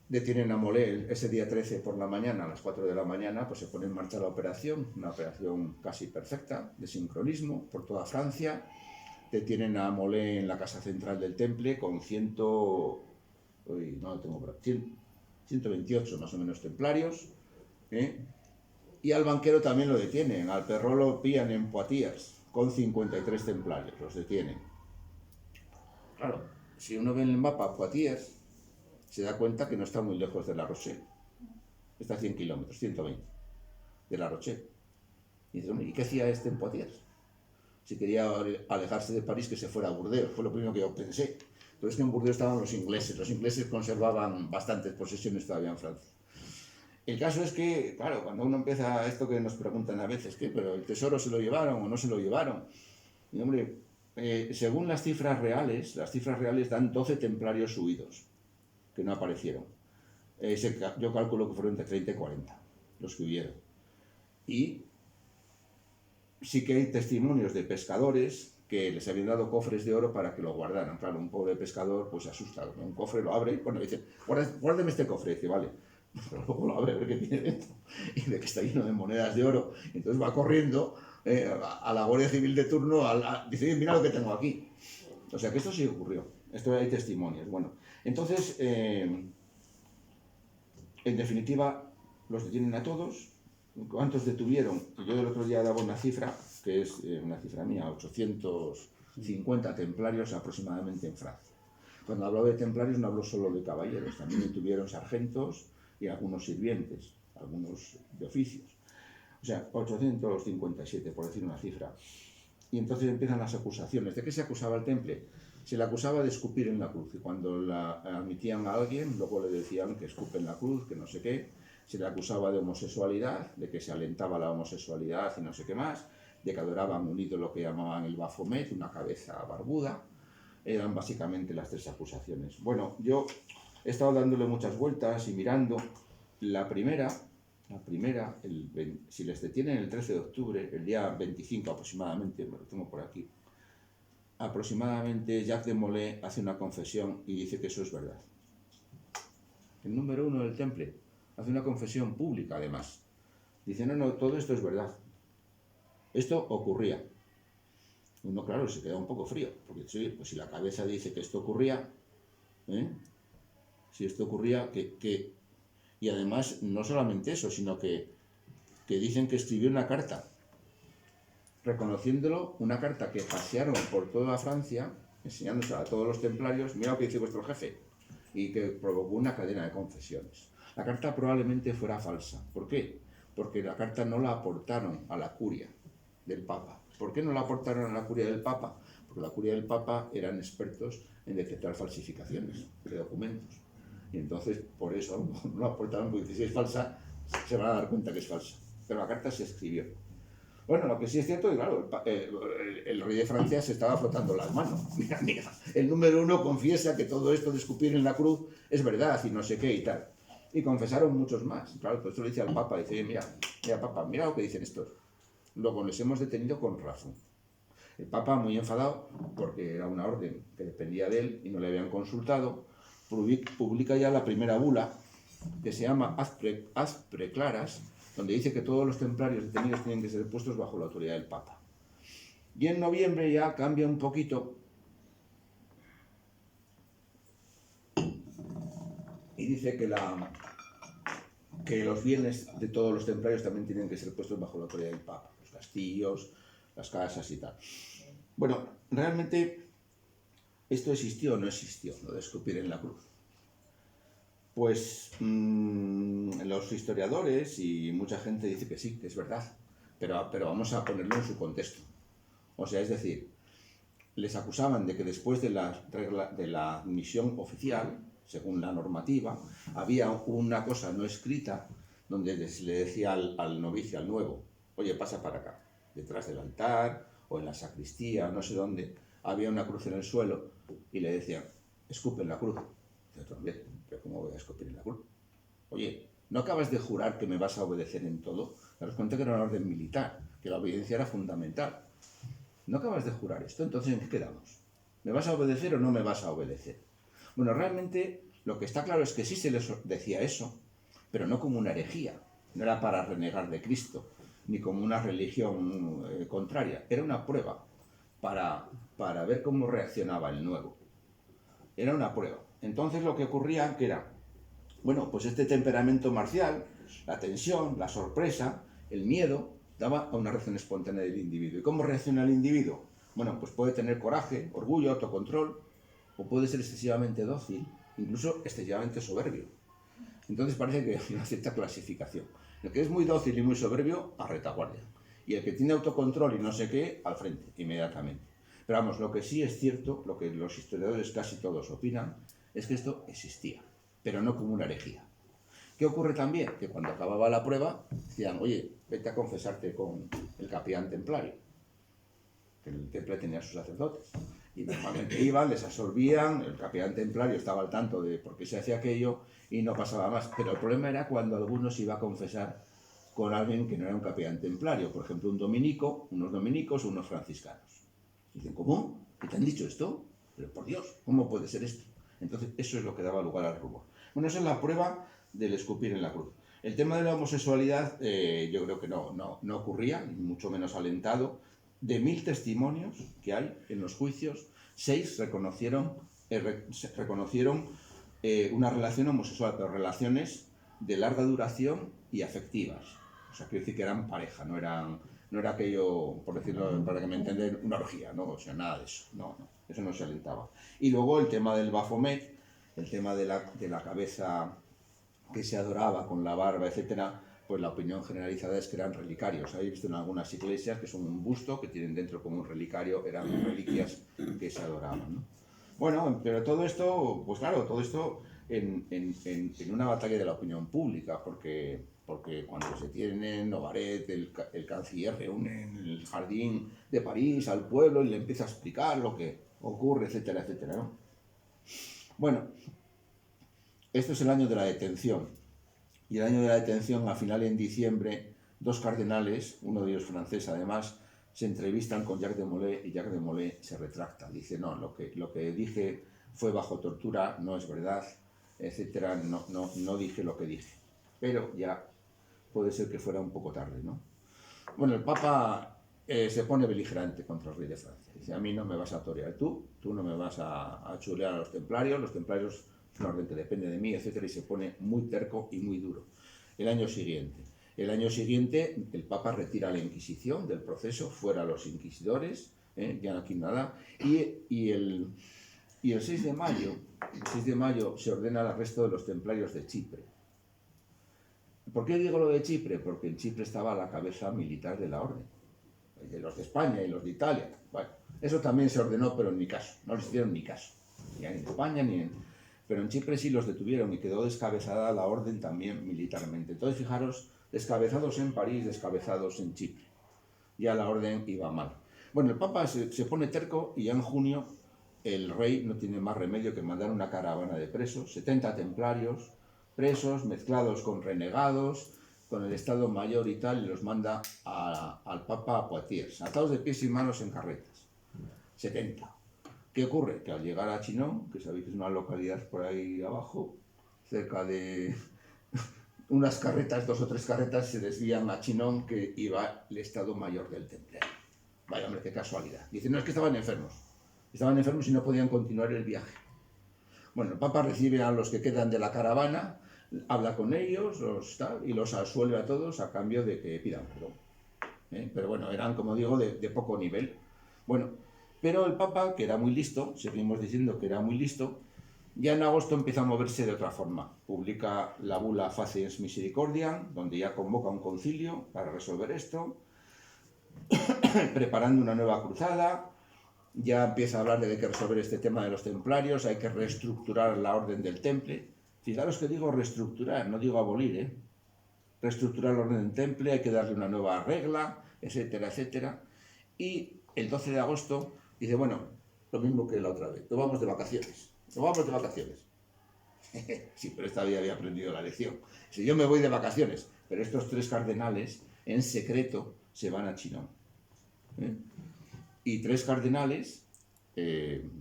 Detienen a Molé ese día 13 por la mañana, a las 4 de la mañana, pues se pone en marcha la operación, una operación casi perfecta, de sincronismo por toda Francia. Detienen a Molé en la casa central del temple con 128 más o menos templarios, y al banquero también lo detienen, al Perrot lo pillan en Poitiers con 53 templarios, los detienen. Claro, si uno ve en el mapa Poitiers, se da cuenta que no está muy lejos de La Rochelle, está a 100 kilómetros, 120 de La Rochelle. Y dice, hombre, ¿y qué hacía este en Poitiers? Si quería alejarse de París, que se fuera a Burdeos, fue lo primero que yo pensé. Pero es que en Burdeos estaban los ingleses conservaban bastantes posesiones todavía en Francia. El caso es que, claro, cuando uno empieza esto que nos preguntan a veces, ¿qué? ¿Pero el tesoro se lo llevaron o no se lo llevaron? Y hombre, según las cifras reales dan 12 templarios huidos, que no aparecieron. Yo calculo que fueron entre 30 y 40 los que huyeron. Y sí que hay testimonios de pescadores que les habían dado cofres de oro para que lo guardaran. Claro, un pobre pescador pues se asusta, un cofre lo abre, bueno, dice, guárdeme este cofre, dice, vale, pero luego lo abre a ver qué tiene dentro, y ve que está lleno de monedas de oro, entonces va corriendo a la Guardia Civil de turno, dice, mira lo que tengo aquí. O sea que esto sí ocurrió, esto hay testimonios. Bueno, entonces, en definitiva, los detienen a todos. ¿Cuántos detuvieron? Yo el otro día daba una cifra, que es una cifra mía, 850 templarios aproximadamente en Francia. Cuando hablo de templarios no hablo solo de caballeros, también detuvieron sargentos y algunos sirvientes, algunos de oficios. O sea, 857, por decir una cifra. Y entonces empiezan las acusaciones. ¿De qué se acusaba el temple? Se le acusaba de escupir en la cruz, y cuando la admitían a alguien, luego le decían que escupe en la cruz, que no sé qué. Se le acusaba de homosexualidad, de que se alentaba la homosexualidad y no sé qué más, de que adoraban un ídolo que llamaban el Baphomet, una cabeza barbuda. Eran básicamente las tres acusaciones. Bueno, yo he estado dándole muchas vueltas y mirando. La primera, si les detienen el 13 de octubre, el día 25 aproximadamente, lo tengo por aquí, aproximadamente Jacques de Molay hace una confesión y dice que eso es verdad. El número 1 del temple hace una confesión pública, además. Dice, no, todo esto es verdad. Esto ocurría. Uno, claro, se queda un poco frío, porque pues si la cabeza dice que esto ocurría, si esto ocurría, y además, no solamente eso, sino que dicen que escribió una carta, reconociéndolo, una carta que pasearon por toda Francia, enseñándose a todos los templarios, mira lo que dice vuestro jefe, y que provocó una cadena de confesiones. La carta probablemente fuera falsa. ¿Por qué? Porque la carta no la aportaron a la curia del Papa. ¿Por qué no la aportaron a la curia del Papa? Porque la curia del Papa eran expertos en detectar falsificaciones de documentos. Y entonces, por eso, no la aportaron, porque si es falsa, se van a dar cuenta que es falsa. Pero la carta se escribió. Bueno, lo que sí es cierto es que, claro, el rey de Francia se estaba frotando las manos. Mira, el número 1 confiesa que todo esto de escupir en la cruz es verdad y no sé qué y tal. Y confesaron muchos más. Claro, por eso le dice al Papa, dice, mira, Papa, mira lo que dicen estos. Luego les hemos detenido con razón. El Papa, muy enfadado, porque era una orden que dependía de él y no le habían consultado, publica ya la primera bula, que se llama Haz Preclaras, donde dice que todos los templarios detenidos tienen que ser puestos bajo la autoridad del Papa. Y en noviembre ya cambia un poquito y dice que los bienes de todos los templarios también tienen que ser puestos bajo la autoridad del Papa, los castillos, las casas y tal. Bueno, realmente esto existió o no existió, lo de escupir en la cruz. Pues los historiadores y mucha gente dice que sí, que es verdad, pero vamos a ponerlo en su contexto. O sea, es decir, les acusaban de que después de la admisión oficial, según la normativa, había una cosa no escrita donde se le decía al novicio, al nuevo, oye, pasa para acá, detrás del altar o en la sacristía, no sé dónde, había una cruz en el suelo y le decían, escupe en la cruz. Y otro, pero ¿cómo voy a escupir en la cruz? Oye, ¿no acabas de jurar que me vas a obedecer en todo? Daros cuenta que era una orden militar, que la obediencia era fundamental. ¿No acabas de jurar esto? Entonces, ¿en qué quedamos? ¿Me vas a obedecer o no me vas a obedecer? Bueno, realmente lo que está claro es que sí se les decía eso, pero no como una herejía. No era para renegar de Cristo, ni como una religión contraria. Era una prueba para ver cómo reaccionaba el nuevo. Era una prueba. Entonces lo que ocurría que era, bueno, pues este temperamento marcial, la tensión, la sorpresa, el miedo, daba a una reacción espontánea del individuo. ¿Y cómo reacciona el individuo? Bueno, pues puede tener coraje, orgullo, autocontrol, o puede ser excesivamente dócil, incluso excesivamente soberbio. Entonces parece que hay una cierta clasificación. El que es muy dócil y muy soberbio, a retaguardia. Y el que tiene autocontrol y no sé qué, al frente, inmediatamente. Pero vamos, lo que sí es cierto, lo que los historiadores casi todos opinan, es que esto existía, pero no como una herejía. ¿Qué ocurre también? Que cuando acababa la prueba, decían, oye, vete a confesarte con el capellán templario, que el temple tenía sus sacerdotes. Y normalmente iban, les absorbían, el capellán templario estaba al tanto de por qué se hacía aquello y no pasaba más. Pero el problema era cuando alguno se iba a confesar con alguien que no era un capellán templario, por ejemplo, un dominico, unos dominicos o unos franciscanos. Dicen, ¿cómo? ¿Qué te han dicho esto? Pero por Dios, ¿cómo puede ser esto? Entonces eso es lo que daba lugar al rumor. Bueno, esa es la prueba del escupir en la cruz. El tema de la homosexualidad yo creo que no ocurría, ni mucho menos alentado. De 1000 testimonios que hay en los juicios, 6 reconocieron una relación homosexual, pero relaciones de larga duración y afectivas. O sea, quiero decir que eran pareja, no era aquello, por decirlo, para que me entiendan, una orgía, ¿no? O sea, nada de eso, no, eso no se alentaba. Y luego el tema del Baphomet, el tema de la cabeza que se adoraba con la barba, etcétera, pues la opinión generalizada es que eran relicarios. Habéis visto en algunas iglesias que son un busto, que tienen dentro como un relicario, eran reliquias que se adoraban, ¿no? Bueno, pero todo esto, pues claro, todo esto en una batalla de la opinión pública, porque cuando se tiene Novaret, el canciller reúne en el jardín de París al pueblo y le empieza a explicar lo que ocurre, etcétera, etcétera, ¿no? Bueno, esto es el año de la detención. Y el año de la detención, al final en diciembre, 2 cardenales, uno de ellos francés además, se entrevistan con Jacques de Molay y Jacques de Molay se retracta. Dice, no, lo que dije fue bajo tortura, no es verdad, etcétera, no dije lo que dije. Pero ya puede ser que fuera un poco tarde, ¿no? Bueno, el Papa se pone beligerante contra el rey de Francia. Dice, a mí no me vas a torear tú no me vas a chulear a los templarios es una orden que depende de mí, etcétera, y se pone muy terco y muy duro. El año siguiente, el Papa retira la Inquisición del proceso, fuera los inquisidores, ya aquí nada, y el 6 de mayo se ordena el arresto de los templarios de Chipre. ¿Por qué digo lo de Chipre? Porque en Chipre estaba la cabeza militar de la orden, de los de España y los de Italia. Bueno, eso también se ordenó, pero en mi caso, no les hicieron ni caso, ni en España ni en... Pero en Chipre sí los detuvieron y quedó descabezada la orden también militarmente. Entonces, fijaros, descabezados en París, descabezados en Chipre. Ya la orden iba mal. Bueno, el Papa se pone terco y ya en junio el rey no tiene más remedio que mandar una caravana de presos, 70 templarios, presos, mezclados con renegados, con el Estado Mayor y tal, y los manda al Papa a Poitiers, atados de pies y manos en carretas. 70. ¿Qué ocurre? Que al llegar a Chinon, que sabéis que es una localidad por ahí abajo, cerca de unas carretas, 2 o 3 carretas, se desvían a Chinon, que iba el Estado Mayor del Temple. Vaya hombre, qué casualidad. Dicen, no, es que estaban enfermos y no podían continuar el viaje. Bueno, el Papa recibe a los que quedan de la caravana, habla con ellos y los absuelve a todos a cambio de que pidan perdón. Pero bueno, eran, como digo, de poco nivel. Bueno, pero el Papa, que era muy listo, seguimos diciendo que era muy listo, ya en agosto empieza a moverse de otra forma. Publica la bula Faciens Misericordiam, donde ya convoca un concilio para resolver esto, preparando una nueva cruzada. Ya empieza a hablar de que hay que resolver este tema de los templarios, hay que reestructurar la orden del temple. Fijaros que digo reestructurar, no digo abolir, reestructurar la orden del temple, hay que darle una nueva regla, etcétera, etcétera. Y el 12 de agosto dice, bueno, lo mismo que la otra vez, nos vamos de vacaciones, Sí, pero esta vez había aprendido la lección. Si yo me voy de vacaciones, pero estos 3 cardenales en secreto se van a Chinon. Y 3 cardenales,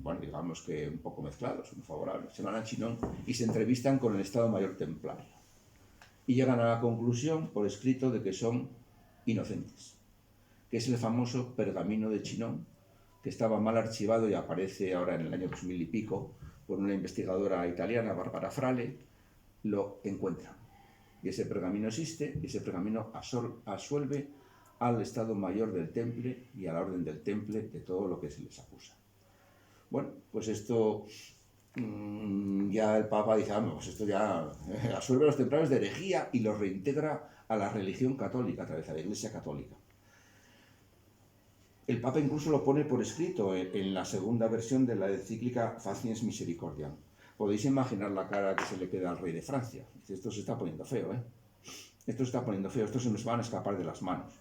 bueno, digamos que un poco mezclados, muy favorables, se van a Chinon y se entrevistan con el Estado Mayor Templario. Y llegan a la conclusión, por escrito, de que son inocentes, que es el famoso pergamino de Chinon, que estaba mal archivado y aparece ahora en el año 2000 y pico, por una investigadora italiana, Barbara Frale, lo encuentra. Y ese pergamino existe, y ese pergamino absuelve al Estado Mayor del Temple y a la Orden del Temple de todo lo que se les acusa. Bueno, pues esto ya el Papa dice, pues esto ya absuelve a los templarios de herejía y los reintegra a la religión católica, a través de la Iglesia Católica. El Papa incluso lo pone por escrito en la segunda versión de la encíclica Faciens Misericordiam. Podéis imaginar la cara que se le queda al rey de Francia. Dice, esto se está poniendo feo, Esto se está poniendo feo, esto se nos van a escapar de las manos.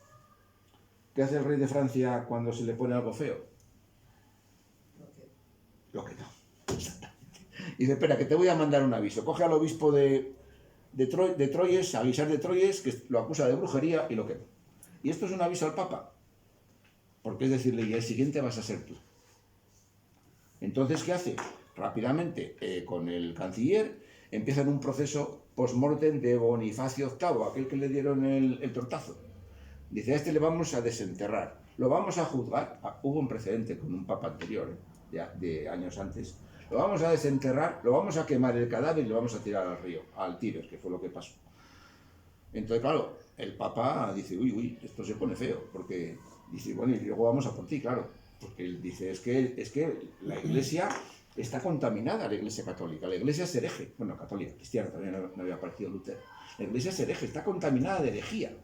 ¿Qué hace el rey de Francia cuando se le pone algo feo? Lo que no. Exactamente. Y dice, espera, que te voy a mandar un aviso. Coge al obispo de Troyes, a Guisar de Troyes, que lo acusa de brujería y lo quema. Y esto es un aviso al Papa. Porque es decirle, y el siguiente vas a ser tú. Entonces, ¿qué hace? Rápidamente, con el canciller, empiezan un proceso post-mortem de Bonifacio VIII, aquel que le dieron el tortazo. Dice, a este le vamos a desenterrar, lo vamos a juzgar. Hubo un precedente con un papa anterior, de años antes. Lo vamos a desenterrar, lo vamos a quemar el cadáver y lo vamos a tirar al río, al Tíber, que fue lo que pasó. Entonces, claro, el papa dice, uy, esto se pone feo, porque dice, bueno, y luego vamos a por ti, claro. Porque él dice, es que la Iglesia está contaminada, la Iglesia católica. La Iglesia es hereje. Bueno, católica, cristiana, también no había aparecido Lutero. La Iglesia es hereje, está contaminada de herejía.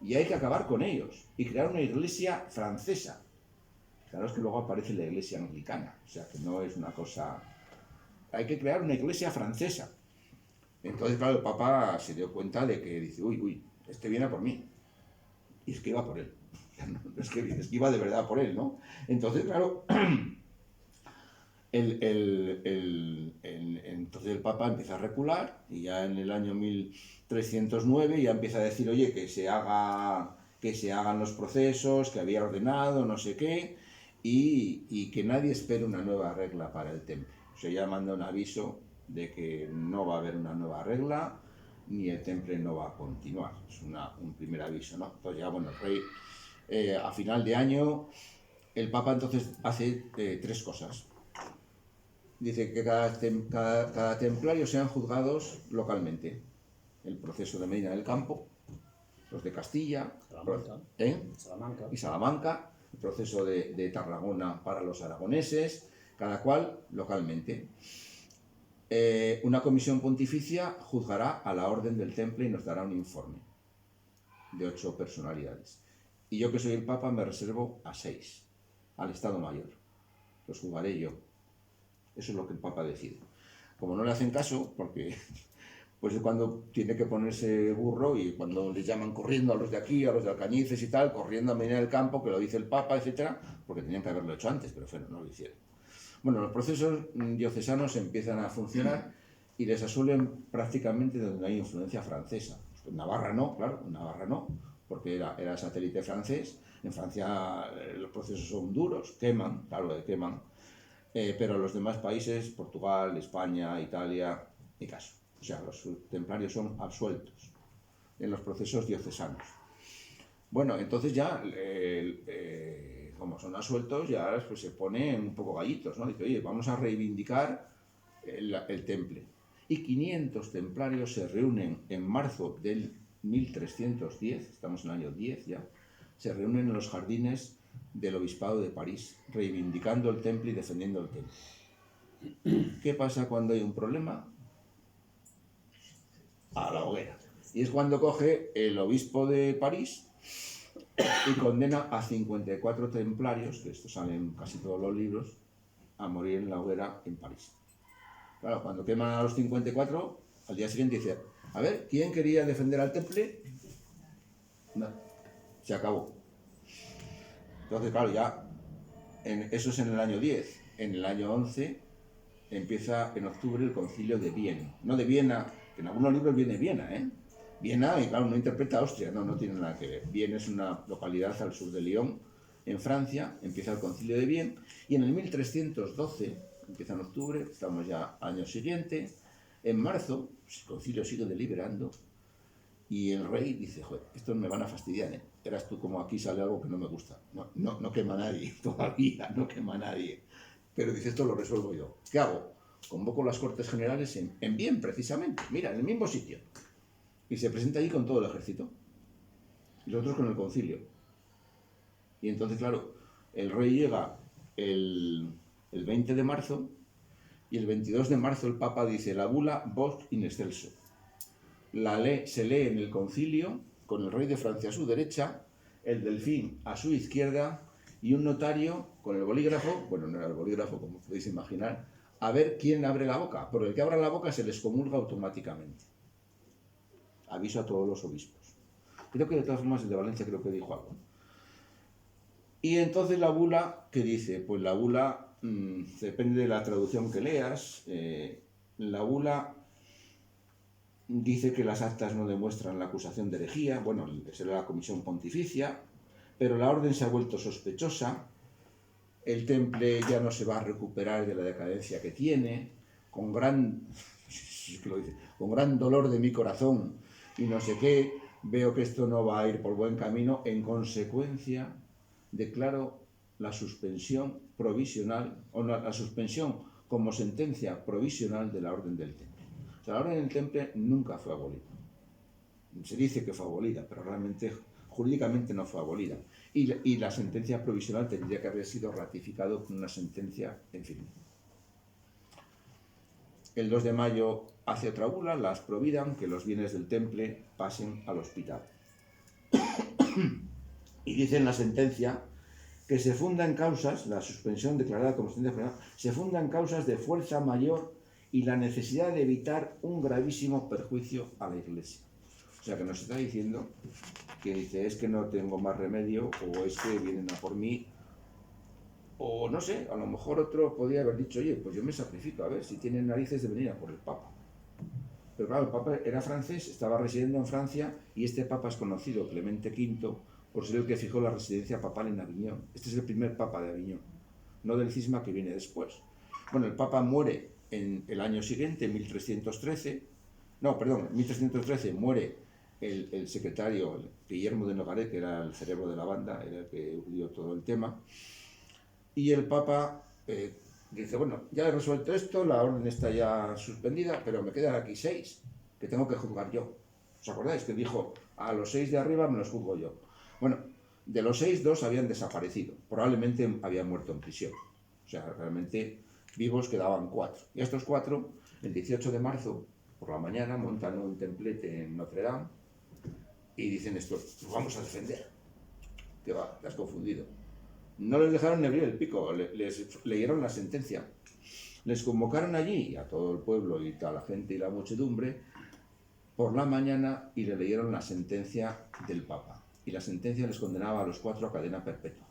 Y hay que acabar con ellos y crear una Iglesia francesa. Fijaros que luego aparece la Iglesia anglicana. O sea, que no es una cosa... Hay que crear una Iglesia francesa. Entonces, claro, el Papa se dio cuenta de que dice, uy, este viene a por mí. Y es que iba por él. Es que iba de verdad por él, ¿no? Entonces, claro, entonces el Papa empieza a recular y ya en el año 1309 ya empieza a decir, oye, que se hagan los procesos que había ordenado, no sé qué, y que nadie espere una nueva regla para el templo. O sea, ya manda un aviso de que no va a haber una nueva regla, ni el temple no va a continuar. Es un primer aviso, ¿no? Entonces ya, bueno, el rey... a final de año, el Papa entonces hace 3 cosas. Dice que cada templario sean juzgados localmente. El proceso de Medina del Campo, los de Castilla, Salamanca. y Salamanca, el proceso de Tarragona para los aragoneses, cada cual localmente. una comisión pontificia juzgará a la orden del Temple y nos dará un informe de 8 personalidades. Y yo, que soy el Papa, me reservo a 6, al Estado Mayor. Los juzgaré yo. Eso es lo que el Papa decide. Como no le hacen caso, porque pues es cuando tiene que ponerse burro, y cuando les llaman corriendo a los de aquí, a los de Alcañices y tal, corriendo a venir al campo, que lo dice el Papa, etcétera, porque tenían que haberlo hecho antes, pero bueno, no lo hicieron. Bueno, los procesos diocesanos empiezan a funcionar y les asuelven prácticamente donde hay influencia francesa. Navarra no, claro, Navarra no, porque era satélite francés. En Francia los procesos son duros, queman, claro, queman, pero los demás países, Portugal, España, Italia, ni caso. O sea, los templarios son absueltos en los procesos diocesanos. Bueno, entonces ya, como son absueltos, ya pues, se ponen un poco gallitos, ¿no? Dice, oye, vamos a reivindicar el temple. Y 500 templarios se reúnen en marzo del 1310, estamos en el año 10 ya, se reúnen en los jardines del Obispado de París, reivindicando el temple y defendiendo el temple. ¿Qué pasa cuando hay un problema? A la hoguera. Y es cuando coge el obispo de París y condena a 54 templarios, que esto sale en casi todos los libros, a morir en la hoguera en París. Claro, cuando queman a los 54, al día siguiente dice, a ver, ¿quién quería defender al temple? No, se acabó. Entonces, claro, ya, eso es en el año 10. En el año 11 empieza en octubre el concilio de Viena. No de Viena, que en algunos libros viene Viena, ¿eh? Viena, y claro, no interpreta Austria, no tiene nada que ver. Viena es una localidad al sur de Lyon, en Francia, empieza el concilio de Viena, y en el 1312, empieza en octubre, estamos ya año siguiente, en marzo, pues el concilio sigue deliberando, y el rey dice, joder, estos me van a fastidiar, ¿eh? Eras tú, como aquí sale algo que no me gusta. No quema nadie, todavía no quema nadie. Pero dice, esto lo resuelvo yo. ¿Qué hago? Convoco las Cortes Generales en Viena, precisamente, mira, en el mismo sitio. Y se presenta allí con todo el ejército. Y los otros con el concilio. Y entonces, claro, el rey llega el 20 de marzo, y el 22 de marzo el Papa dice, la bula Vox in excelso. Se lee en el concilio, con el rey de Francia a su derecha, el delfín a su izquierda, y un notario con el bolígrafo, bueno, no era el bolígrafo, como podéis imaginar, a ver quién abre la boca. Por el que abra la boca se les comulga automáticamente. Aviso a todos los obispos. Creo que de todas formas el de Valencia creo que dijo algo. Y entonces la bula, ¿qué dice? Pues la bula, depende de la traducción que leas, la bula dice que las actas no demuestran la acusación de herejía, bueno, será la comisión pontificia, pero la orden se ha vuelto sospechosa, el temple ya no se va a recuperar de la decadencia que tiene, con gran dolor de mi corazón y no sé qué, veo que esto no va a ir por buen camino, en consecuencia declaro la suspensión provisional, o la suspensión como sentencia provisional de la orden del temple. O sea, la orden del temple nunca fue abolida. Se dice que fue abolida, pero realmente jurídicamente no fue abolida. Y la sentencia provisional tendría que haber sido ratificado con una sentencia en firme. El 2 de mayo hace otra bula, las providan, que los bienes del temple pasen al hospital. Y dice en la sentencia que se funda en causas, la suspensión declarada como sentencia provisional, se funda en causas de fuerza mayor y la necesidad de evitar un gravísimo perjuicio a la Iglesia. O sea, que nos está diciendo que dice, es que no tengo más remedio, o es que vienen a por mí, o no sé, a lo mejor otro podría haber dicho, oye, pues yo me sacrifico, a ver si tienen narices de venir a por el Papa. Pero claro, el Papa era francés, estaba residiendo en Francia, y este Papa es conocido, Clemente V, por ser el que fijó la residencia papal en Aviñón. Este es el primer Papa de Aviñón, no del cisma que viene después. Bueno, el Papa muere en el año siguiente, en 1313, muere el secretario Guillermo de Nogaret, que era el cerebro de la banda, era el que dio todo el tema, y el Papa dice, bueno, ya he resuelto esto, la orden está ya suspendida, pero me quedan aquí 6, que tengo que juzgar yo. ¿Os acordáis que dijo, a los 6 de arriba me los juzgo yo? Bueno, de los 6, 2 habían desaparecido, probablemente habían muerto en prisión. O sea, realmente vivos quedaban 4. Y a estos 4 El 18 de marzo, por la mañana, montan un templete en Notre Dame y dicen esto, nos vamos a defender. ¿Qué va? Te has confundido. No les dejaron ni abrir el pico, les leyeron la sentencia. Les convocaron allí, a todo el pueblo y toda la gente y la muchedumbre, por la mañana y le leyeron la sentencia del Papa. Y la sentencia les condenaba a los 4 a cadena perpetua.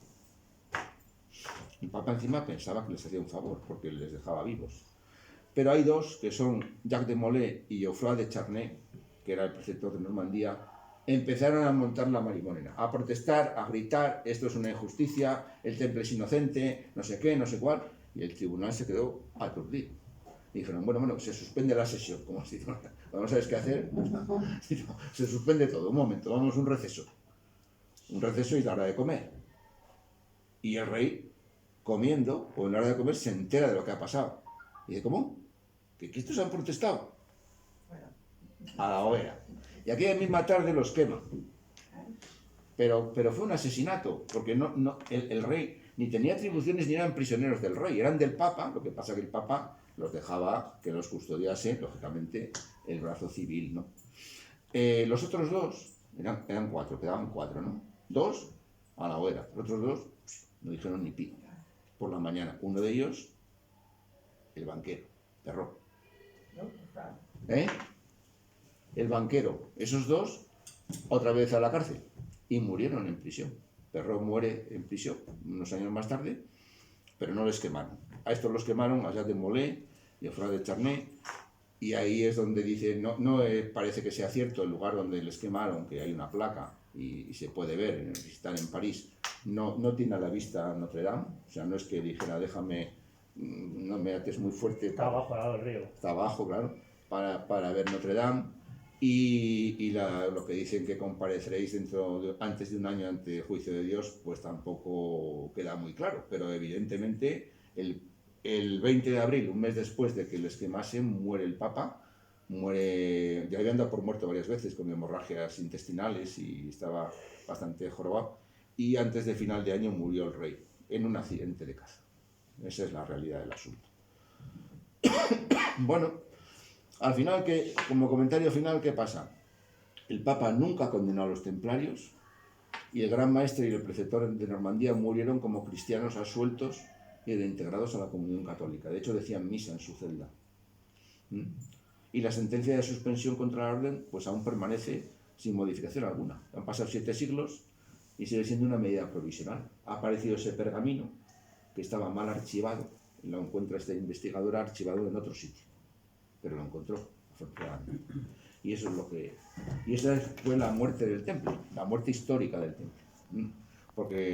El Papa encima pensaba que les hacía un favor, porque les dejaba vivos. Pero hay 2, que son Jacques de Molay y Geoffroy de Charnay, que era el preceptor de Normandía, empezaron a montar la marimonena, a protestar, a gritar, esto es una injusticia, el temple es inocente, no sé qué, no sé cuál, y el tribunal se quedó aturdido. Y dijeron, bueno, se suspende la sesión, como así, no sabes qué hacer, se suspende todo, un momento, vamos a un receso y la hora de comer. Y el rey, comiendo, o en la hora de comer, se entera de lo que ha pasado. Y dice, ¿cómo? ¿Que estos han protestado? A la hoguera. Y aquella misma tarde los queman. Pero fue un asesinato, porque el rey ni tenía atribuciones ni eran prisioneros del rey, eran del Papa, lo que pasa que el Papa los dejaba que los custodiase, lógicamente, el brazo civil, ¿no? Los otros 2, eran 4, quedaban 4, ¿no? 2 a la hoguera, los otros 2 no dijeron ni pi. Por la mañana, uno de ellos, el banquero, Perrot. El banquero, esos 2, otra vez a la cárcel, y murieron en prisión. Perrot muere en prisión unos años más tarde, pero no les quemaron. A estos los quemaron, a Jacques de Molay y a Geoffroy de Charnay, y ahí es donde dice, no parece que sea cierto el lugar donde les quemaron, que hay una placa y se puede ver, si están en París, no tiene a la vista Notre Dame, o sea, no es que dijera, déjame, no me ates muy fuerte. Está abajo, al lado del río. Está abajo, claro, para ver Notre Dame. Y lo que dicen que compareceréis antes de un año ante el juicio de Dios, pues tampoco queda muy claro, pero evidentemente el 20 de abril, un mes después de que les quemasen, muere el Papa, ya había andado por muerto varias veces con hemorragias intestinales y estaba bastante jorobado, y antes de final de año murió el rey, en un accidente de caza. Esa es la realidad del asunto. Bueno, al final, como comentario final, ¿qué pasa? El Papa nunca condenó a los templarios y el Gran Maestre y el preceptor de Normandía murieron como cristianos absueltos y reintegrados a la comunión católica. De hecho, decían misa en su celda. Y la sentencia de suspensión contra la orden pues aún permanece sin modificación alguna. Han pasado 7 siglos y sigue siendo una medida provisional. Ha aparecido ese pergamino que estaba mal archivado, y lo encuentra esta investigadora archivado en otro sitio, pero lo encontró, afortunadamente. Y eso es esa fue la muerte del templo, la muerte histórica del templo. Porque